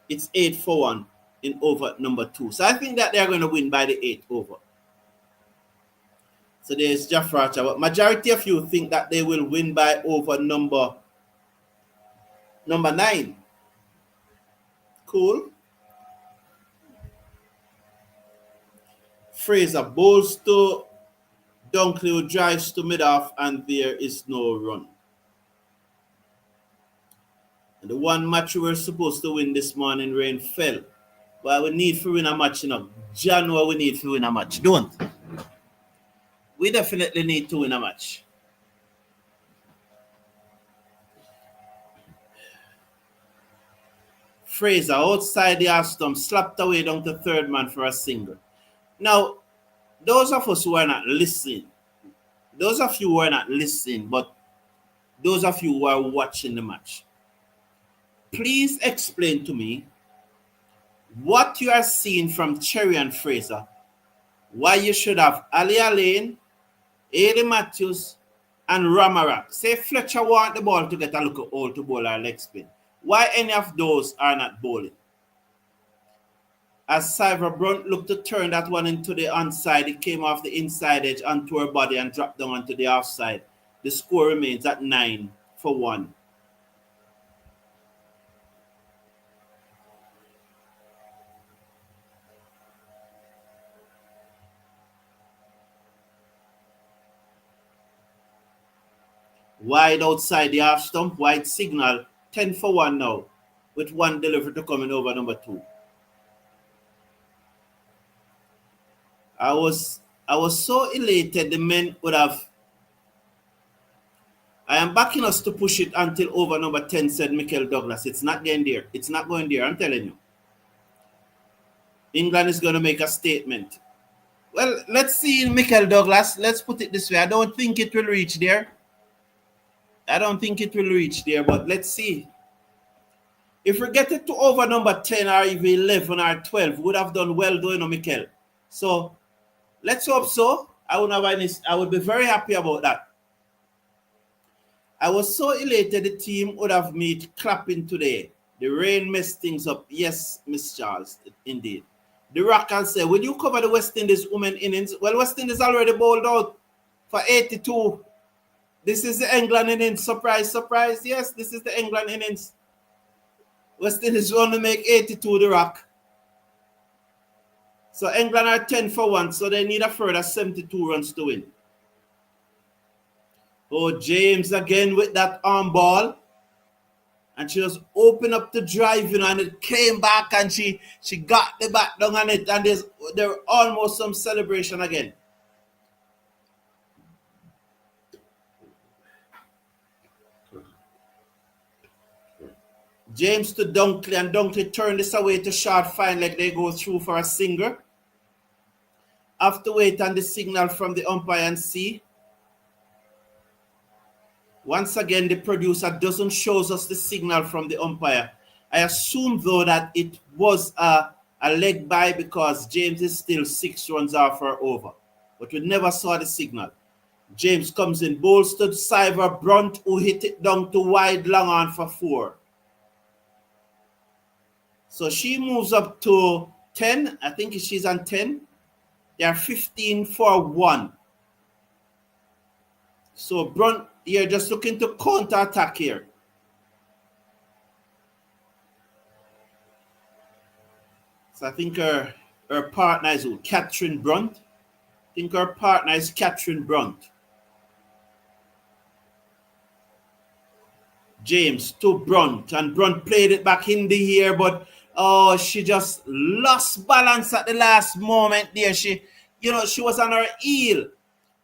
[SPEAKER 1] It's 8-1 in over number 2. So I think that they're going to win by the 8th over. So there's Jafra Archer. But majority of you think that they will win by over number 9. Cool. Fraser bowls to Dunkley, who drives to mid-off, and there is no run. And the one match we were supposed to win this morning, rain fell. But we need to win a match, you know. January, we need to win a match. Don't. We definitely need to win a match. Fraser outside the half stump, slapped away down to third man for a single. Now, those of us who are not listening, those of you who are not listening, but those of you who are watching the match, please explain to me what you are seeing from Cherry and Fraser, why you should have Ali Alain, Ailey Matthews, and Ramarak. Say Fletcher want the ball to get a look at all to bowl our leg spin. Why any of those are not bowling? As Cyber Brunt looked to turn that one into the onside, it came off the inside edge onto her body and dropped down onto the offside. The score remains at 9-1. Wide outside the half stump, wide signal, 10-1 now, with one delivery to come in over number 2. I was so elated the men would have. I am backing us to push it until over number 10, said Michael Douglas. It's not getting there. It's not going there, I'm telling you. England is going to make a statement. Well, let's see, Michael Douglas. Let's put it this way. I don't think it will reach there. But let's see. If we get it to over number 10 or even 11 or 12, we would have done well doing, Michael. So, let's hope so. I would be very happy about that. I was so elated the team would have me clapping today. The rain messed things up. Yes, Miss Charles, indeed. The Rockers say, will you cover the West Indies women innings? Well, West Indies already bowled out for 82. This is the England innings. Surprise, surprise. Yes, this is the England innings. West Indies want to make 82 the Rock. So England are 10-1, so they need a further 72 runs to win. Oh, James again with that arm ball. And she just opened up the drive, and it came back, and she got the bat down on it, and there almost some celebration again. James to Dunkley, and Dunkley turned this away to short fine leg. They go through for a single. Have to wait on the signal from the umpire and see. Once again, the producer doesn't show us the signal from the umpire. I assume, though, that it was a leg by because James is still 6 runs off or over. But we never saw the signal. James comes in, bowls to Cyber Brunt, who hit it down to wide long on for 4. So she moves up to 10. I think she's on 10. They are 15-1. So Brunt, you're just looking to counter-attack here. So I think her partner is Catherine Brunt. I think her partner is Catherine Brunt. James to Brunt, and Brunt played it back in the air, but she just lost balance at the last moment there. She was on her heel.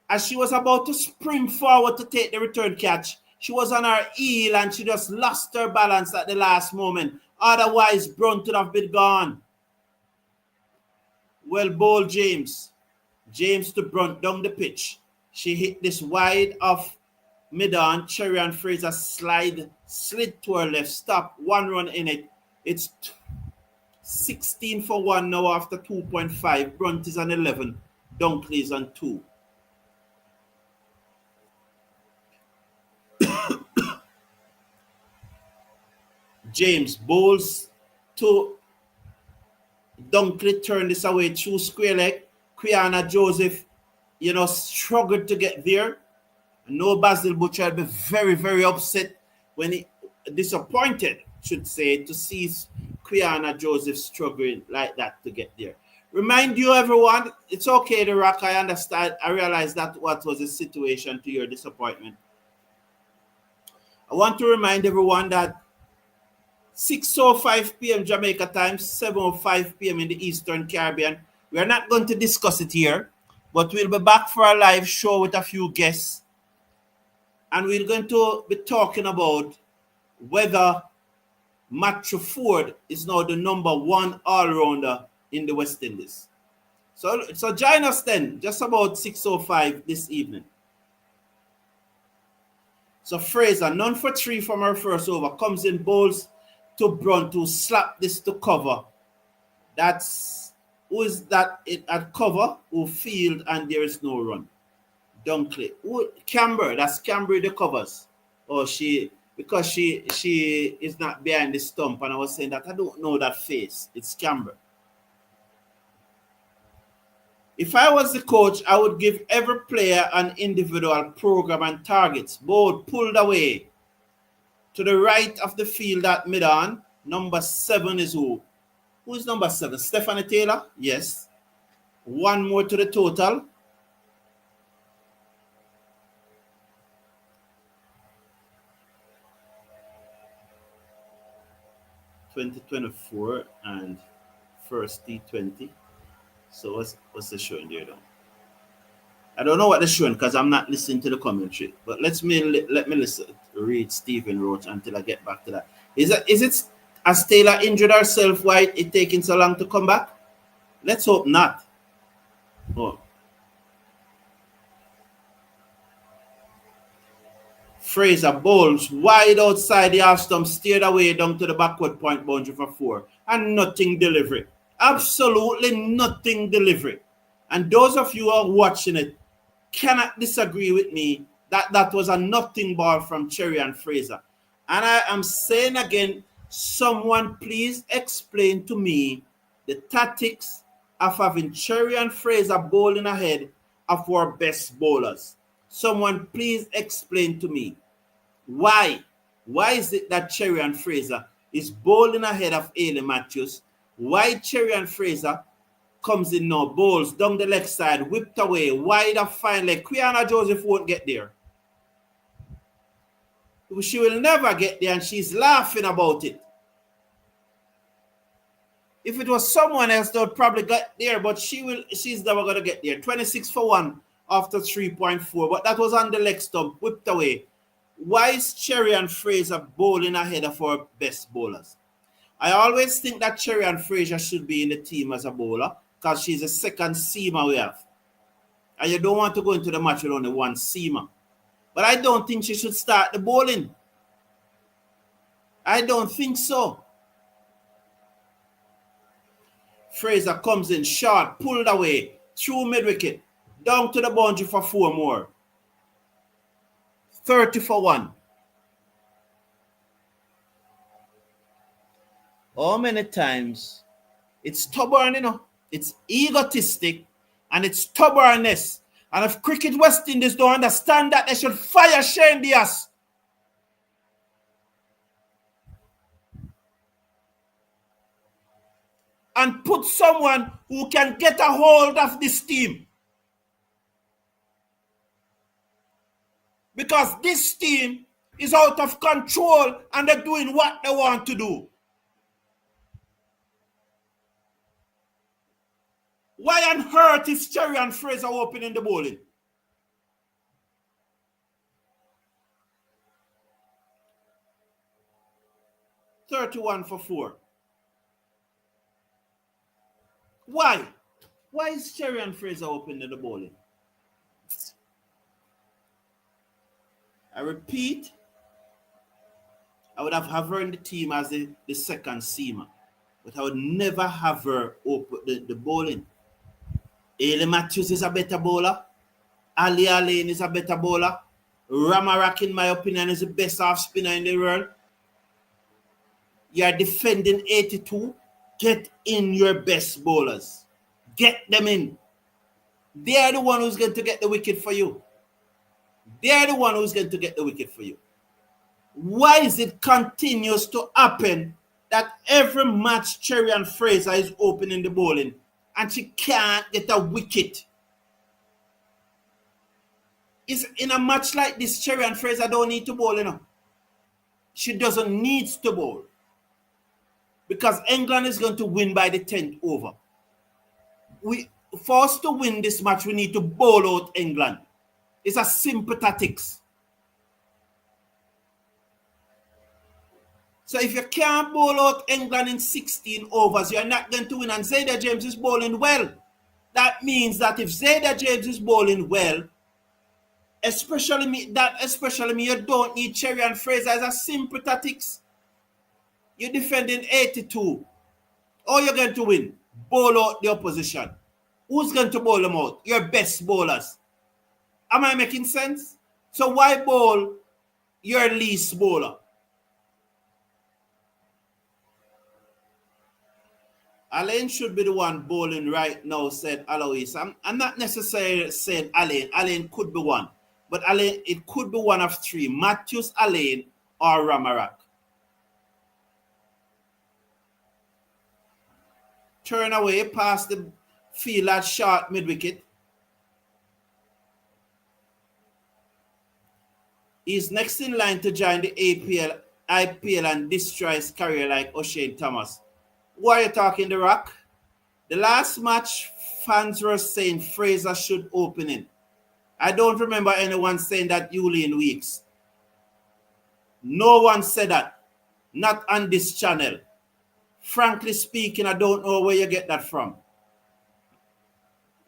[SPEAKER 1] As she was about to spring forward to take the return catch, She was on her heel and she just lost her balance at the last moment. Otherwise, Brunt would have been gone. Well bowled, James. James to Brunt down the pitch. She hit this wide off mid-on. Cherry and Fraser slid to her left. Stop. 1 run in it. It's 16 for 1 now after 2.5. Brunt is on 11. Dunkley is on 2. James bowls to Dunkley, turn this away through square leg. Quiana Joseph, struggled to get there. No, Basil Butcher will be very, very upset when he disappointed, should say, to see Quiana Joseph struggling like that to get there. Remind you, everyone, it's okay to rock. I understand. I realize that what was the situation to your disappointment. I want to remind everyone that 6:05 p.m. Jamaica time, 7:05 p.m. in the Eastern Caribbean. We are not going to discuss it here, but we'll be back for a live show with a few guests. And we're going to be talking about whether Matthew Ford is now the number 1 all-rounder in the West Indies. So join us then, just about 6:05 this evening. So Fraser, none for 3 from her first over, comes in, bowls to Brunt to slap this to cover. Who is that at cover, who field, and there is no run. Dunkley. Camber, that's Camber the covers. Or because she is not behind the stump, and I was saying that I don't know that face. It's Camber. If I was the coach, I would give every player an individual program and targets. Both pulled away. To the right of the field at mid-on, number 7 is who? Who is number 7? Stephanie Taylor? Yes. 1 more to the total. $2024 and first T20. So what's the showing there though? I don't know what they're showing because I'm not listening to the commentary. But let me listen, read Stephen Roach until I get back to that. Is it as Taylor injured herself why it taking so long to come back? Let's hope not. Oh. Fraser bowls wide outside the half stump, steered away down to the backward point boundary for 4. And nothing delivery. Absolutely nothing delivery. And those of you who are watching it cannot disagree with me that was a nothing ball from Cherry and Fraser. And I am saying again, someone please explain to me the tactics of having Cherry and Fraser bowling ahead of our best bowlers. Someone please explain to me why. Why is it that Cherry and Fraser is bowling ahead of Ailey Matthews? Why Cherry and Fraser comes in now, bowls down the left side, whipped away, wide of fine leg. Quiana Joseph won't get there. She will never get there, and she's laughing about it. If it was someone else, they would probably get there, but she's never going to get there. 26 for 1 after 3.4, but that was on the leg stump, whipped away. Why is Cherry and Fraser bowling ahead of our best bowlers? I always think that Cherry and Fraser should be in the team as a bowler because she's the second seamer we have. And you don't want to go into the match with only 1 seamer. But I don't think she should start the bowling. I don't think so. Fraser comes in short, pulled away, through mid-wicket, down to the boundary for 4 more. 30 for 1. How many times? It's stubborn, It's egotistic and it's stubbornness. And if Cricket West Indies don't understand that, they should fire Shane Diaz. And put someone who can get a hold of this team. Because this team is out of control and they're doing what they want to do. Why on earth is Cherry and Fraser opening the bowling? 31 for 4. Why? Why is Cherry and Fraser opening the bowling? I repeat, I would have her in the team as the second seamer, but I would never have her open the bowling. Ailey Matthews is a better bowler. Ali Alain is a better bowler. Ramarak, in my opinion, is the best off spinner in the world. You are defending 82. Get in your best bowlers. Get them in. They are the one who's going to get the wicket for you. They are the one who's going to get the wicket for you. Why is it continues to happen that every match Cherry and Fraser is opening the bowling and she can't get a wicket? Is in a match like this, Cherry and Fraser don't need to bowl, you know. She doesn't need to bowl. Because England is going to win by the 10th over. For us to win this match, we need to bowl out England. It's a simple tactics. So if you can't bowl out England in 16 overs, you're not going to win. And Zayda James is bowling well. That means that if Zayda James is bowling well, especially me, you don't need Cherry and Fraser as a simple tactics. You're defending 82. Or you're going to win. Bowl out the opposition. Who's going to bowl them out? Your best bowlers. Am I making sense? So why bowl your least bowler? Alain should be the one bowling right now, said Alois. I'm not necessarily saying Alain. Alain could be one. But Alain, it could be one of three. Matthews, Alain, or Ramarak. Turn away past the field at short mid-wicket. He's next in line to join the IPL and destroy his career like O'Shane Thomas. Who are you talking, The Rock? The last match, fans were saying Fraser should open in. I don't remember anyone saying that Julian Weeks. No one said that. Not on this channel. Frankly speaking, I don't know where you get that from.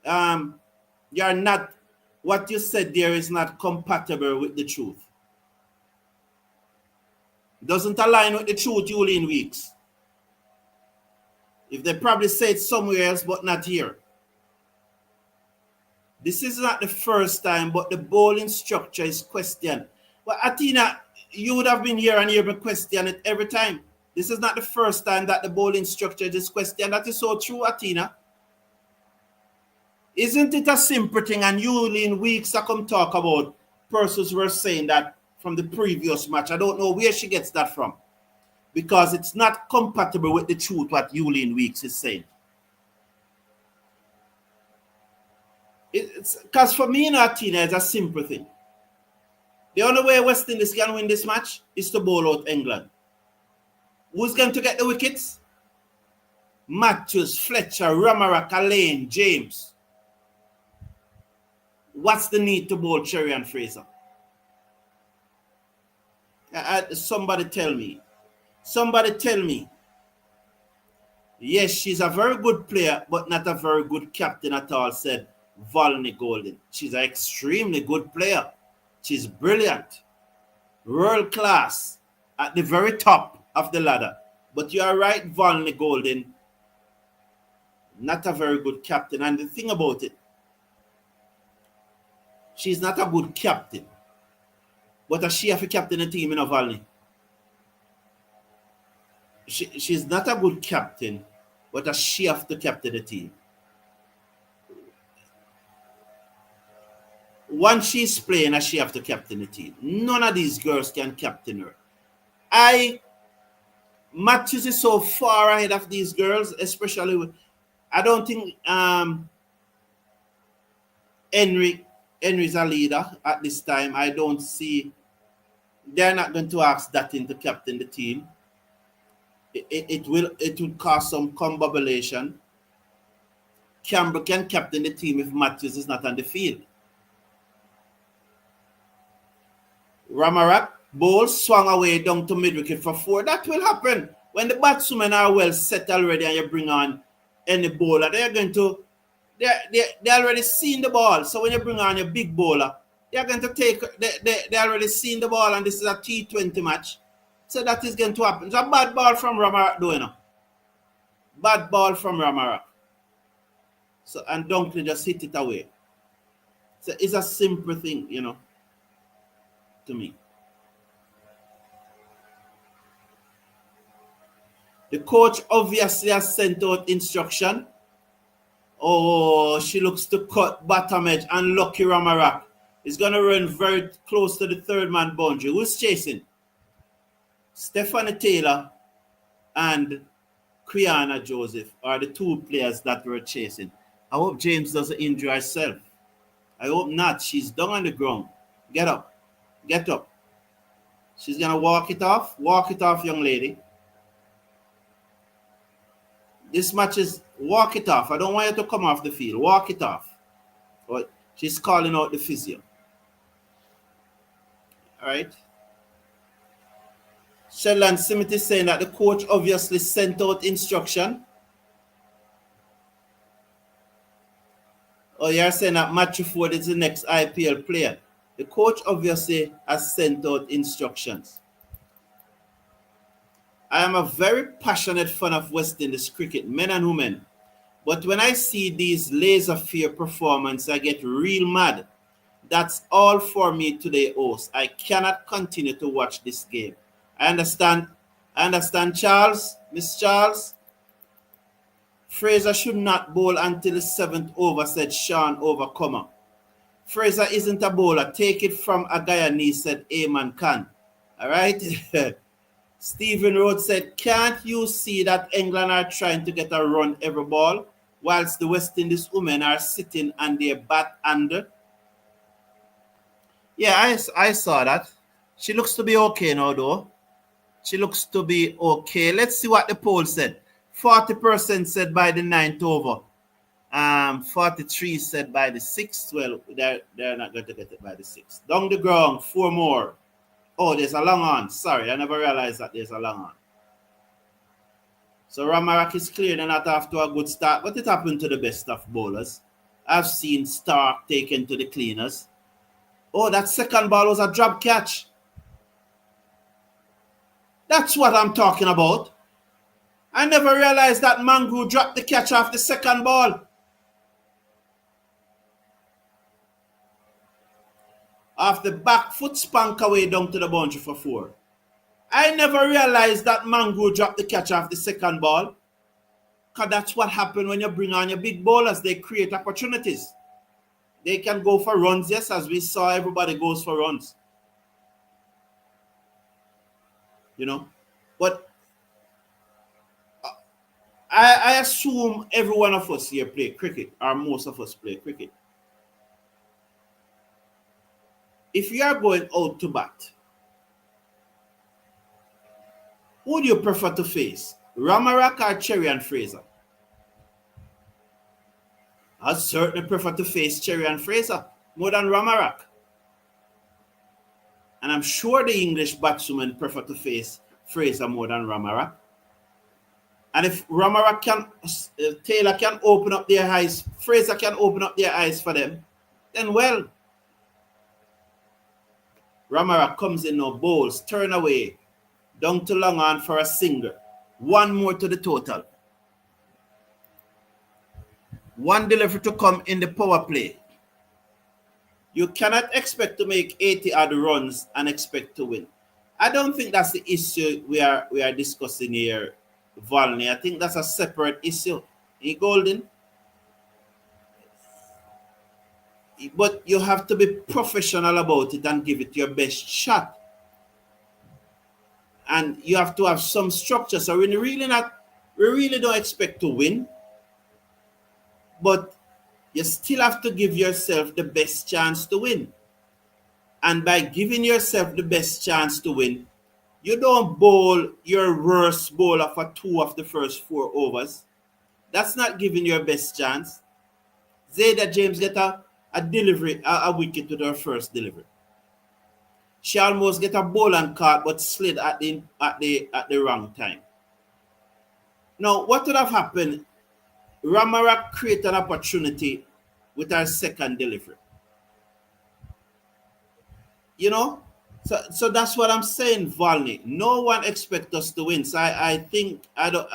[SPEAKER 1] You're not, what you said there is not compatible with the truth. Doesn't align with the truth, Julian Weeks. If they probably say it somewhere else, but not here. This is not the first time, but the bowling structure is questioned. But Athena, you would have been here and you would question it every time. This is not the first time that the bowling structure is questioned. That is so true, Athena. Isn't it a simple thing? And Julian Weeks I come talk about persons were saying that from the previous match. I don't know where she gets that from. Because it's not compatible with the truth what Julian Weeks is saying. Because for me, Athena, it's a simple thing. The only way West Indies can win this match is to bowl out England. Who's going to get the wickets? Matthews, Fletcher, Ramarak, Alain, James. What's the need to bowl Cherry and Fraser? Somebody tell me. Somebody tell me. Yes, she's a very good player, but not a very good captain at all, said Volney Golden. She's an extremely good player. She's brilliant. World class. At the very top of the ladder. But you are right, Volney Golden. Not a very good captain. And the thing about it, she's not a good captain. But does she have to captain the team in a Volney? She's not a good captain, but does she have to captain the team? Once she's playing, does she have to captain the team? None of these girls can captain her. Matthews is so far ahead of these girls, especially with, I don't think Henry's a leader at this time. I don't see, they're not going to ask Datin to captain the team. It will cause some combobulation. Campbell can captain the team if Matthews is not on the field. Ramarak, Ball swung away down to mid-wicket for 4. That will happen. When the batsmen are well set already and you bring on any bowler, they're going to, they already seen the ball. So when you bring on your big bowler, they're going to take, they already seen the ball and this is a T20 match. So that is going to happen. It's a bad ball from Ramarak doing it. Bad ball from Ramarak. So, and Dunkley just hit it away. So it's a simple thing, to me. The coach obviously has sent out instruction. Oh, she looks to cut bottom edge, and Lucky Ramarak is going to run very close to the third man boundary. Who's chasing? Stephanie Taylor and Quiana Joseph are the two players that were chasing. I hope James doesn't injure herself. I hope not. She's down on the ground. Get up. Get up. She's going to walk it off. Walk it off, young lady. This match is walk it off. I don't want you to come off the field. Walk it off. But she's calling out the physio. All right. Shetland Simit is saying that the coach obviously sent out instruction. Oh, you're saying that Matthew Ford is the next IPL player. The coach obviously has sent out instructions. I am a very passionate fan of West Indies cricket, men and women. But when I see these laissez-faire performances, I get real mad. That's all for me today, host. I cannot continue to watch this game. I understand, Charles, Miss Charles. Fraser should not bowl until the 7th over, said Sean Overcomer. Fraser isn't a bowler. Take it from a Guyanese, said Ayman Khan. All right? Stephen Rhodes said, can't you see that England are trying to get a run every ball whilst the West Indies women are sitting on their bat under? Yeah, I saw that. She looks to be okay now, though. She looks to be okay. Let's see what the poll said. 40% said by the 9th over. 43 said by the 6th. Well, they're not going to get it by the 6th. Down the ground, 4 more. Oh, there's a long on. Sorry, I never realized that there's a long on. So Ramarak is cleared and not after a good start. But it happened to the best of bowlers. I've seen Stark taken to the cleaners. Oh, that second ball was a drop catch. That's what I'm talking about. I never realized that Mangru dropped the catch off the second ball. Off the back foot spank away down to the boundary for 4. I never realized that Mangru dropped the catch off the second ball. Because that's what happened when you bring on your big bowlers. They create opportunities. They can go for runs, yes, as we saw everybody goes for runs. But I assume every one of us here play cricket, or most of us play cricket. If you are going out to bat, who do you prefer to face? Ramarak or Cherry and Fraser? I certainly prefer to face Cherry and Fraser more than Ramarak. And I'm sure the English batswomen prefer to face Fraser more than Ramarak. And if Ramarak Taylor can open up their eyes, Fraser can open up their eyes for them, then well. Ramarak comes in now, bowls, turn away, down to long on for a single. 1 more to the total. 1 delivery to come in the power play. You cannot expect to make 80 odd runs and expect to win. I don't think that's the issue we are discussing here, Volney. I think that's a separate issue. Golden. But you have to be professional about it and give it your best shot. And you have to have some structure. So we really don't expect to win. But you still have to give yourself the best chance to win. And by giving yourself the best chance to win, you don't bowl your worst bowler for 2 of the first 4 overs. That's not giving your best chance. Zayda James get a delivery, a wicket with her first delivery. She almost get a ball and caught, but slid at the wrong time. Now, what would have happened? Ramarak created an opportunity with her second delivery. You know, so that's what I'm saying, Volney. No one expects us to win. So I think I don't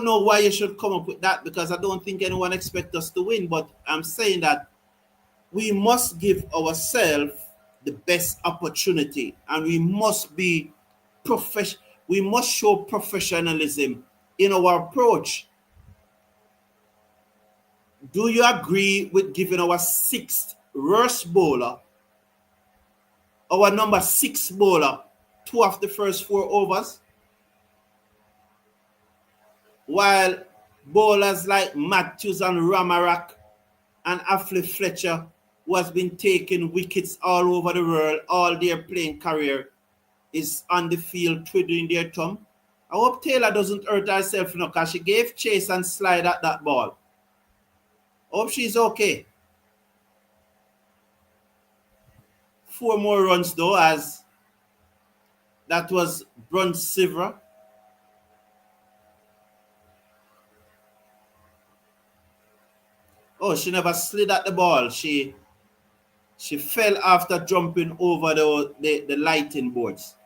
[SPEAKER 1] know why you should come up with that, because I don't think anyone expects us to win. But I'm saying that we must give ourselves the best opportunity, and we must be we must show professionalism in our approach. Do you agree with giving our sixth worst bowler, our number 6 bowler, 2 of the first 4 overs, while bowlers like Matthews and Ramarak and Affley Fletcher, who has been taking wickets all over the world all their playing career, is on the field twiddling their thumb? I hope Taylor doesn't hurt herself, because she gave chase and slide at that ball. I hope she's okay. 4 more runs though, as that was Brunt Sivra. Oh, she never slid at the ball. She fell after jumping over the lighting boards.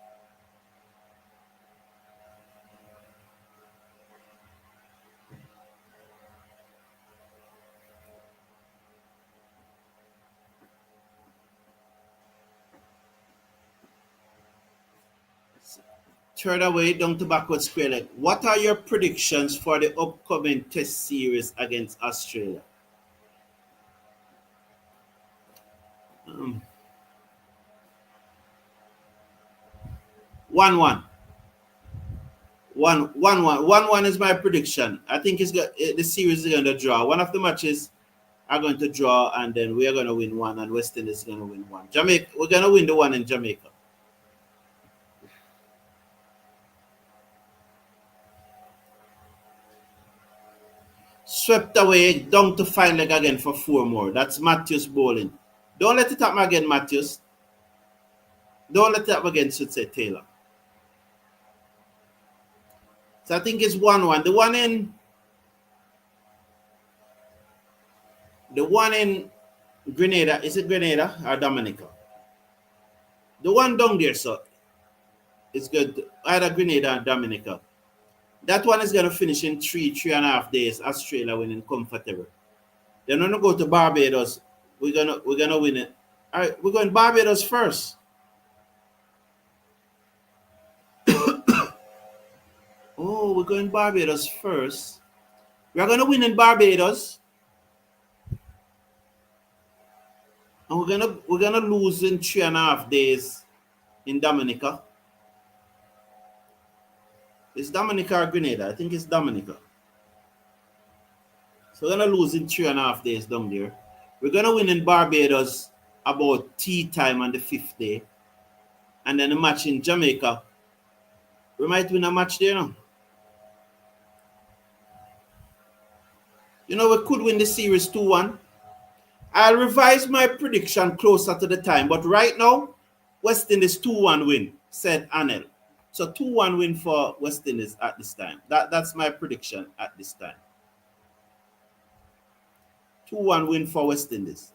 [SPEAKER 1] Third away, down to backward square leg. What are your predictions for the upcoming test series against Australia? 1-1. 1-1 is my prediction. I think the series is going to draw. One of the matches are going to draw, and then we are going to win one, and West Indies is going to win one. Jamaica, we're going to win the one in Jamaica. Swept away, down to 5 leg again for 4 more. That's Matthews bowling. Don't let it happen again, Matthews. Don't let it happen again, should say Taylor. So I think it's 1-1. The one in Grenada, is it Grenada or Dominica? The one down there, so it's good. Either Grenada or Dominica. That one is going to finish in 3.5 days. Australia winning comfortable. Then when we go to Barbados, we're gonna win it. All right, we're going Barbados first. Oh, we're going Barbados first. We're gonna win in Barbados, and we're gonna lose in 3.5 days in Dominica. It's Dominica or Grenada? I think it's Dominica. So we're gonna lose in 3.5 days down there. We're gonna win in Barbados about tea time on the 5th day, and then a match in Jamaica. We might win a match there now. We could win the series 2-1. I'll revise my prediction closer to the time, but right now, West Indies 2-1 win, said Anel. So 2-1 win for West Indies at this time. That's my prediction at this time. 2-1 win for West Indies.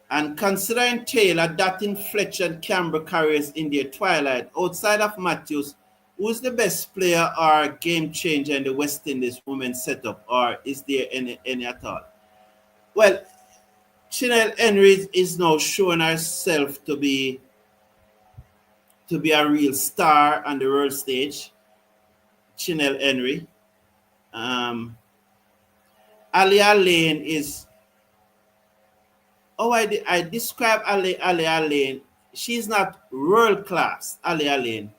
[SPEAKER 1] And considering Taylor, Dattin, Fletcher, and Canberra carriers in their twilight, outside of Matthews, who's the best player or game changer in the West Indies women's setup, or is there any at all? Well, Chinel Henry is now showing herself to be a real star on the world stage. Chinel Henry. Alia Lane is. I describe Alia Lane. She's not world class, Alia Lane,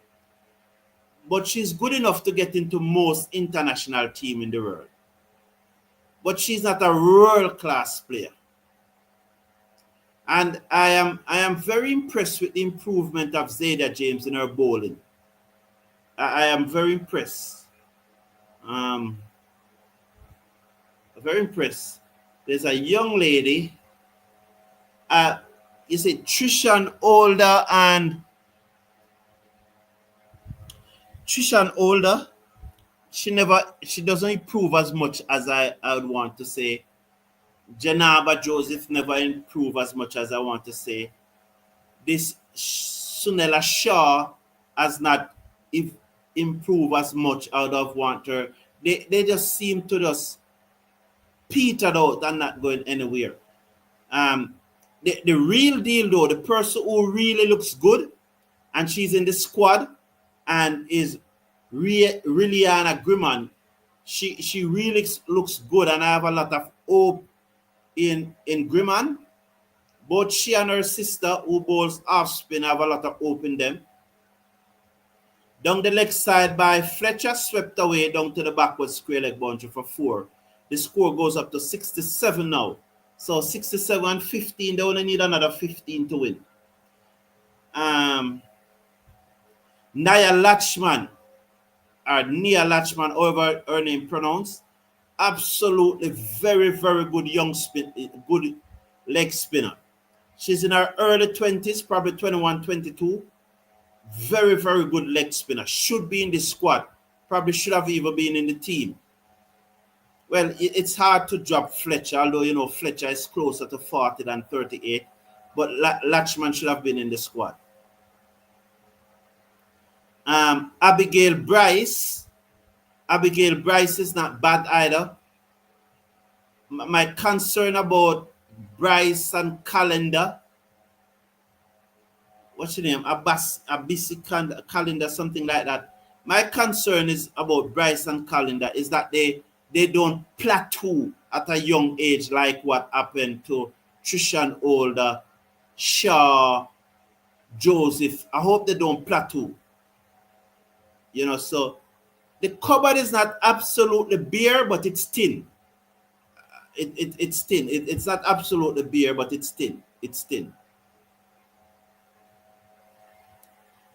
[SPEAKER 1] but she's good enough to get into most international team in the world. But she's not a world class player. And I am very impressed with the improvement of Zayda James in her bowling. I am very impressed. Very impressed. There's a young lady, you say Trishan Older and Trishan Older. She doesn't improve as much as I would want to say. Janaba Joseph never improve as much as I want to say. This Sunela Shaw has not improved as much out of want her. They just seem to just petered out and not going anywhere. The real deal though, the person who really looks good and she's in the squad and is Liliana Grimman. She really looks good and I have a lot of hope in Grimman. Both she and her sister, who bowls off spin, have a lot of hope in them. Down the leg side by Fletcher, swept away down to the backward square leg boundary for 4. The score goes up to 67 now. So 67 and 15, they only need another 15 to win. Nia Latchman, or Nia Latchman, however her name pronounced, absolutely very, very good good leg spinner. She's in her early 20s, probably 21, 22. Very, very good leg spinner. Should be in the squad. Probably should have even been in the team. Well, it's hard to drop Fletcher, although, you know, Fletcher is closer to 40 than 38. But Latchman should have been in the squad. Abigail Bryce. Abigail Bryce is not bad either. My concern about Bryce and Calendar, what's your name? Abisi Calendar, something like that. My concern is about Bryce and Calendar is that they don't plateau at a young age like what happened to Trishan Older, Shaw, Joseph. I hope they don't plateau. You know, so the cupboard is not absolutely bare, but it's thin. It's thin. It's not absolutely bare, but it's thin. It's thin.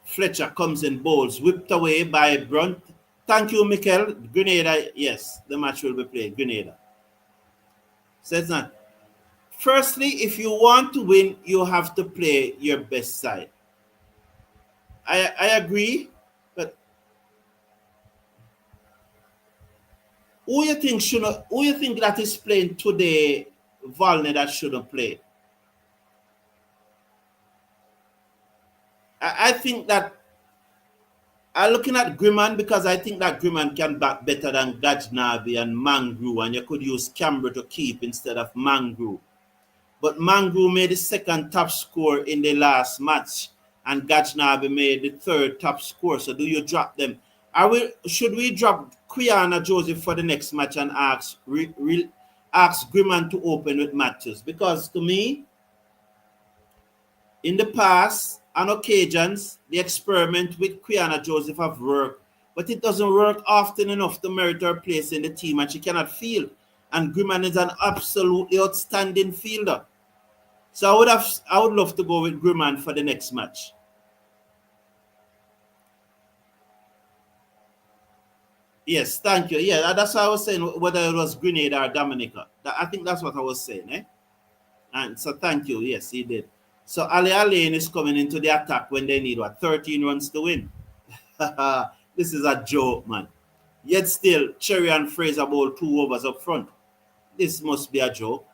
[SPEAKER 1] Fletcher comes in bowls, whipped away by Brunt. Thank you, Mikel. Grenada, yes, the match will be played. Grenada. So it's not. Firstly, if you want to win, you have to play your best side. I agree, but who you think that is playing today, Valne, that shouldn't play? I think that I'm looking at Grimman because I think that Grimman can bat better than Gajnabi and Mangru, and you could use Canberra to keep instead of Mangru. But Mangru made the second top score in the last match, and Gajnabi made the third top score. So do you drop them? Should we drop Quiana Joseph for the next match and ask Grimman to open with Matthews? Because to me, in the past, on occasions, the experiment with Quiana Joseph have worked, but it doesn't work often enough to merit her place in the team, and she cannot field. And Grimman is an absolutely outstanding fielder. So I would love to go with Grimman for the next match. Yes, thank you. Yeah, that's what I was saying, whether it was Grenada or Dominica. I think that's what I was saying, eh? And so thank you. Yes, he did. So Ali Alain is coming into the attack when they need 13 runs to win. This is a joke, man. Yet still, Cherry and Fraser bowl 2 overs up front. This must be a joke.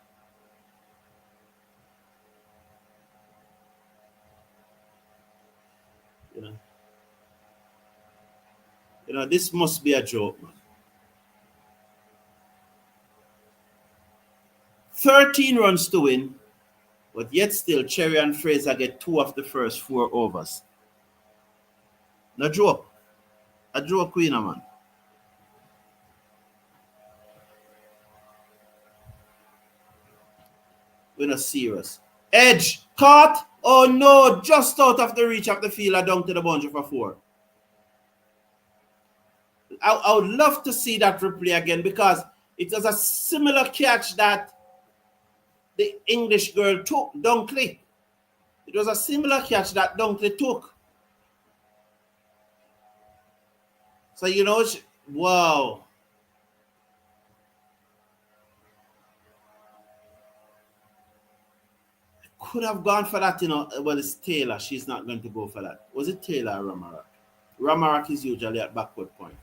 [SPEAKER 1] You know, this must be a joke, man. 13 runs to win, but yet still, Cherry and Fraser get 2 of the first 4 overs. No joke. A joke, Queen, man. We're not serious. Edge, caught. Oh no, just out of the reach of the fielder down to the boundary for 4. I would love to see that replay again because it was a similar catch that the English girl took, Dunkley. It was a similar catch that Dunkley took. So, you know, wow. could have gone for that, Well, it's Taylor. She's not going to go for that. Was it Taylor or Ramarak? Ramarak is usually at backward point.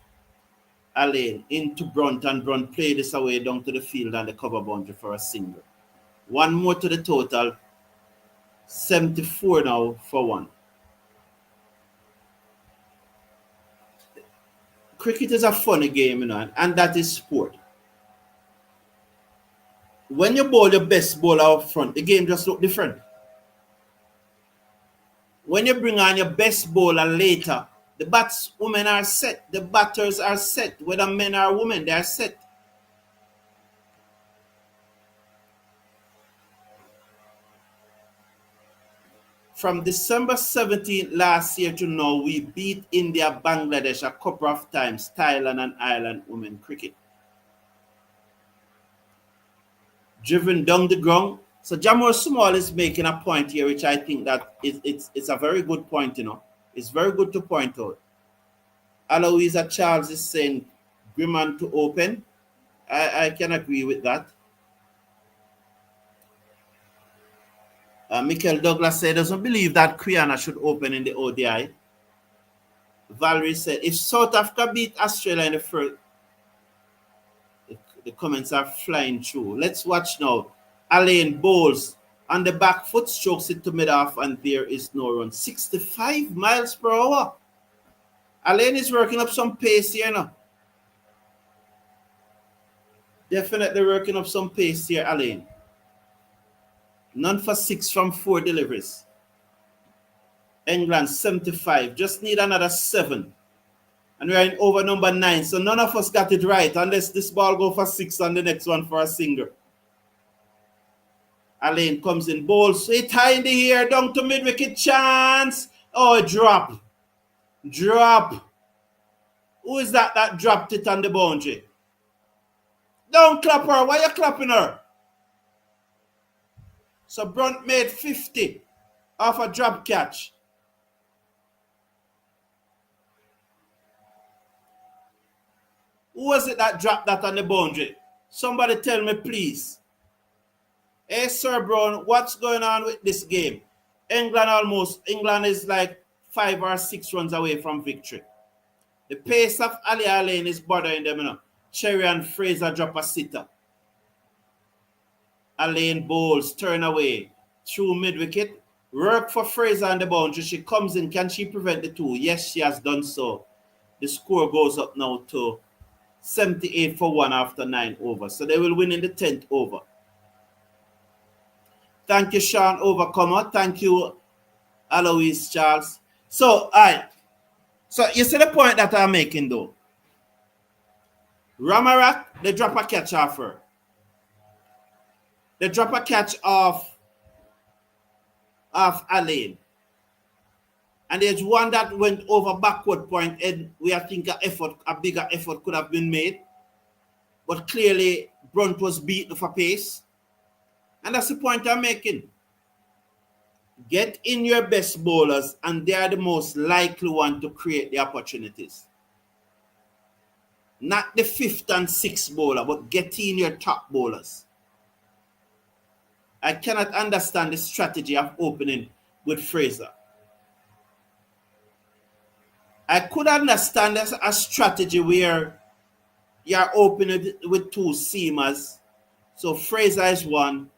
[SPEAKER 1] Alain into Brunt, and Brunt played this away down to the field and the cover boundary for a single. One more to the total. 74 now for one. Cricket is a funny game, and that is sport. When you bowl your best bowler up front, the game just looks different. When you bring on your best bowler later, the batswomen are set, the batters are set, whether men or women, they are set. From December 17th last year to now, we beat India, Bangladesh a couple of times, Thailand and Ireland women cricket. Driven down the ground. So Jamor Small is making a point here, which I think that it's a very good point, It's very good to point out. Aloisa Charles is saying Griman to open. I can agree with that. Michael Douglas said doesn't believe that Kriana should open in the ODI. Valerie said if South Africa beat Australia in the first, the comments are flying through. Let's watch now. Alain bowls on the back foot, strokes it to mid-off, and there is no run. 65 miles per hour. Alain is working up some pace here now. Definitely working up some pace here, Alain. None for 6 from 4 deliveries. England 75. Just need another 7. And we're in over number 9. So none of us got it right unless this ball go for 6 and the next one for a single. Alain comes in, bowls it high in the air, down to mid-wicket, chance. Oh, drop. Drop. Who is that dropped it on the boundary? Don't clap her. Why are you clapping her? So Brunt made 50 off a drop catch. Who was it that dropped that on the boundary? Somebody tell me, please. Hey, Sir Brown, what's going on with this game? England is like 5 or 6 runs away from victory. The pace of Ali Alain is bothering them, Cherry and Fraser drop a sitter. Alain bowls, turn away, through mid-wicket. Work for Fraser on the boundary. She comes in. Can she prevent the 2? Yes, she has done so. The score goes up now to 78 for 1 after 9 overs. So they will win in the 10th over. Thank you, Sean Overcomer. Thank you, Alois Charles. So, all right. So, you see the point that I'm making, though. Ramarak, they drop a catch off her. They drop a catch off Alain. And there's one that went over backward point, and we think a bigger effort could have been made. But clearly, Brunt was beaten for pace. And that's the point I'm making. Get in your best bowlers, and they are the most likely one to create the opportunities. Not the 5th and 6th bowler, but get in your top bowlers. I cannot understand the strategy of opening with Fraser. I could understand a strategy where you're opening with 2 seamers. So Fraser is 1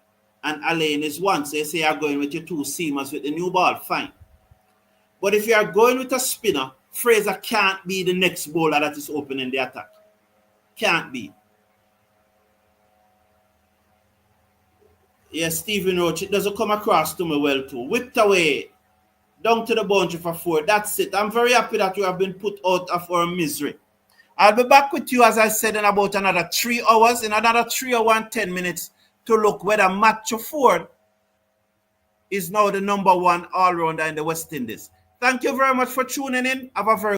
[SPEAKER 1] and Alain is 1. So you say you're going with your 2 seamers with the new ball, fine. But if you're going with a spinner, Fraser can't be the next bowler that is opening the attack. Can't be. Yes, Stephen Roach, it doesn't come across to me well too. Whipped away, down to the boundary for 4. That's it. I'm very happy that you have been put out of our misery. I'll be back with you, as I said, in about another 3 hours, in another 3 hours and 10 minutes, to look whether Matthew Ford is now the number 1 all-rounder in the West Indies. Thank you very much for tuning in. Have a very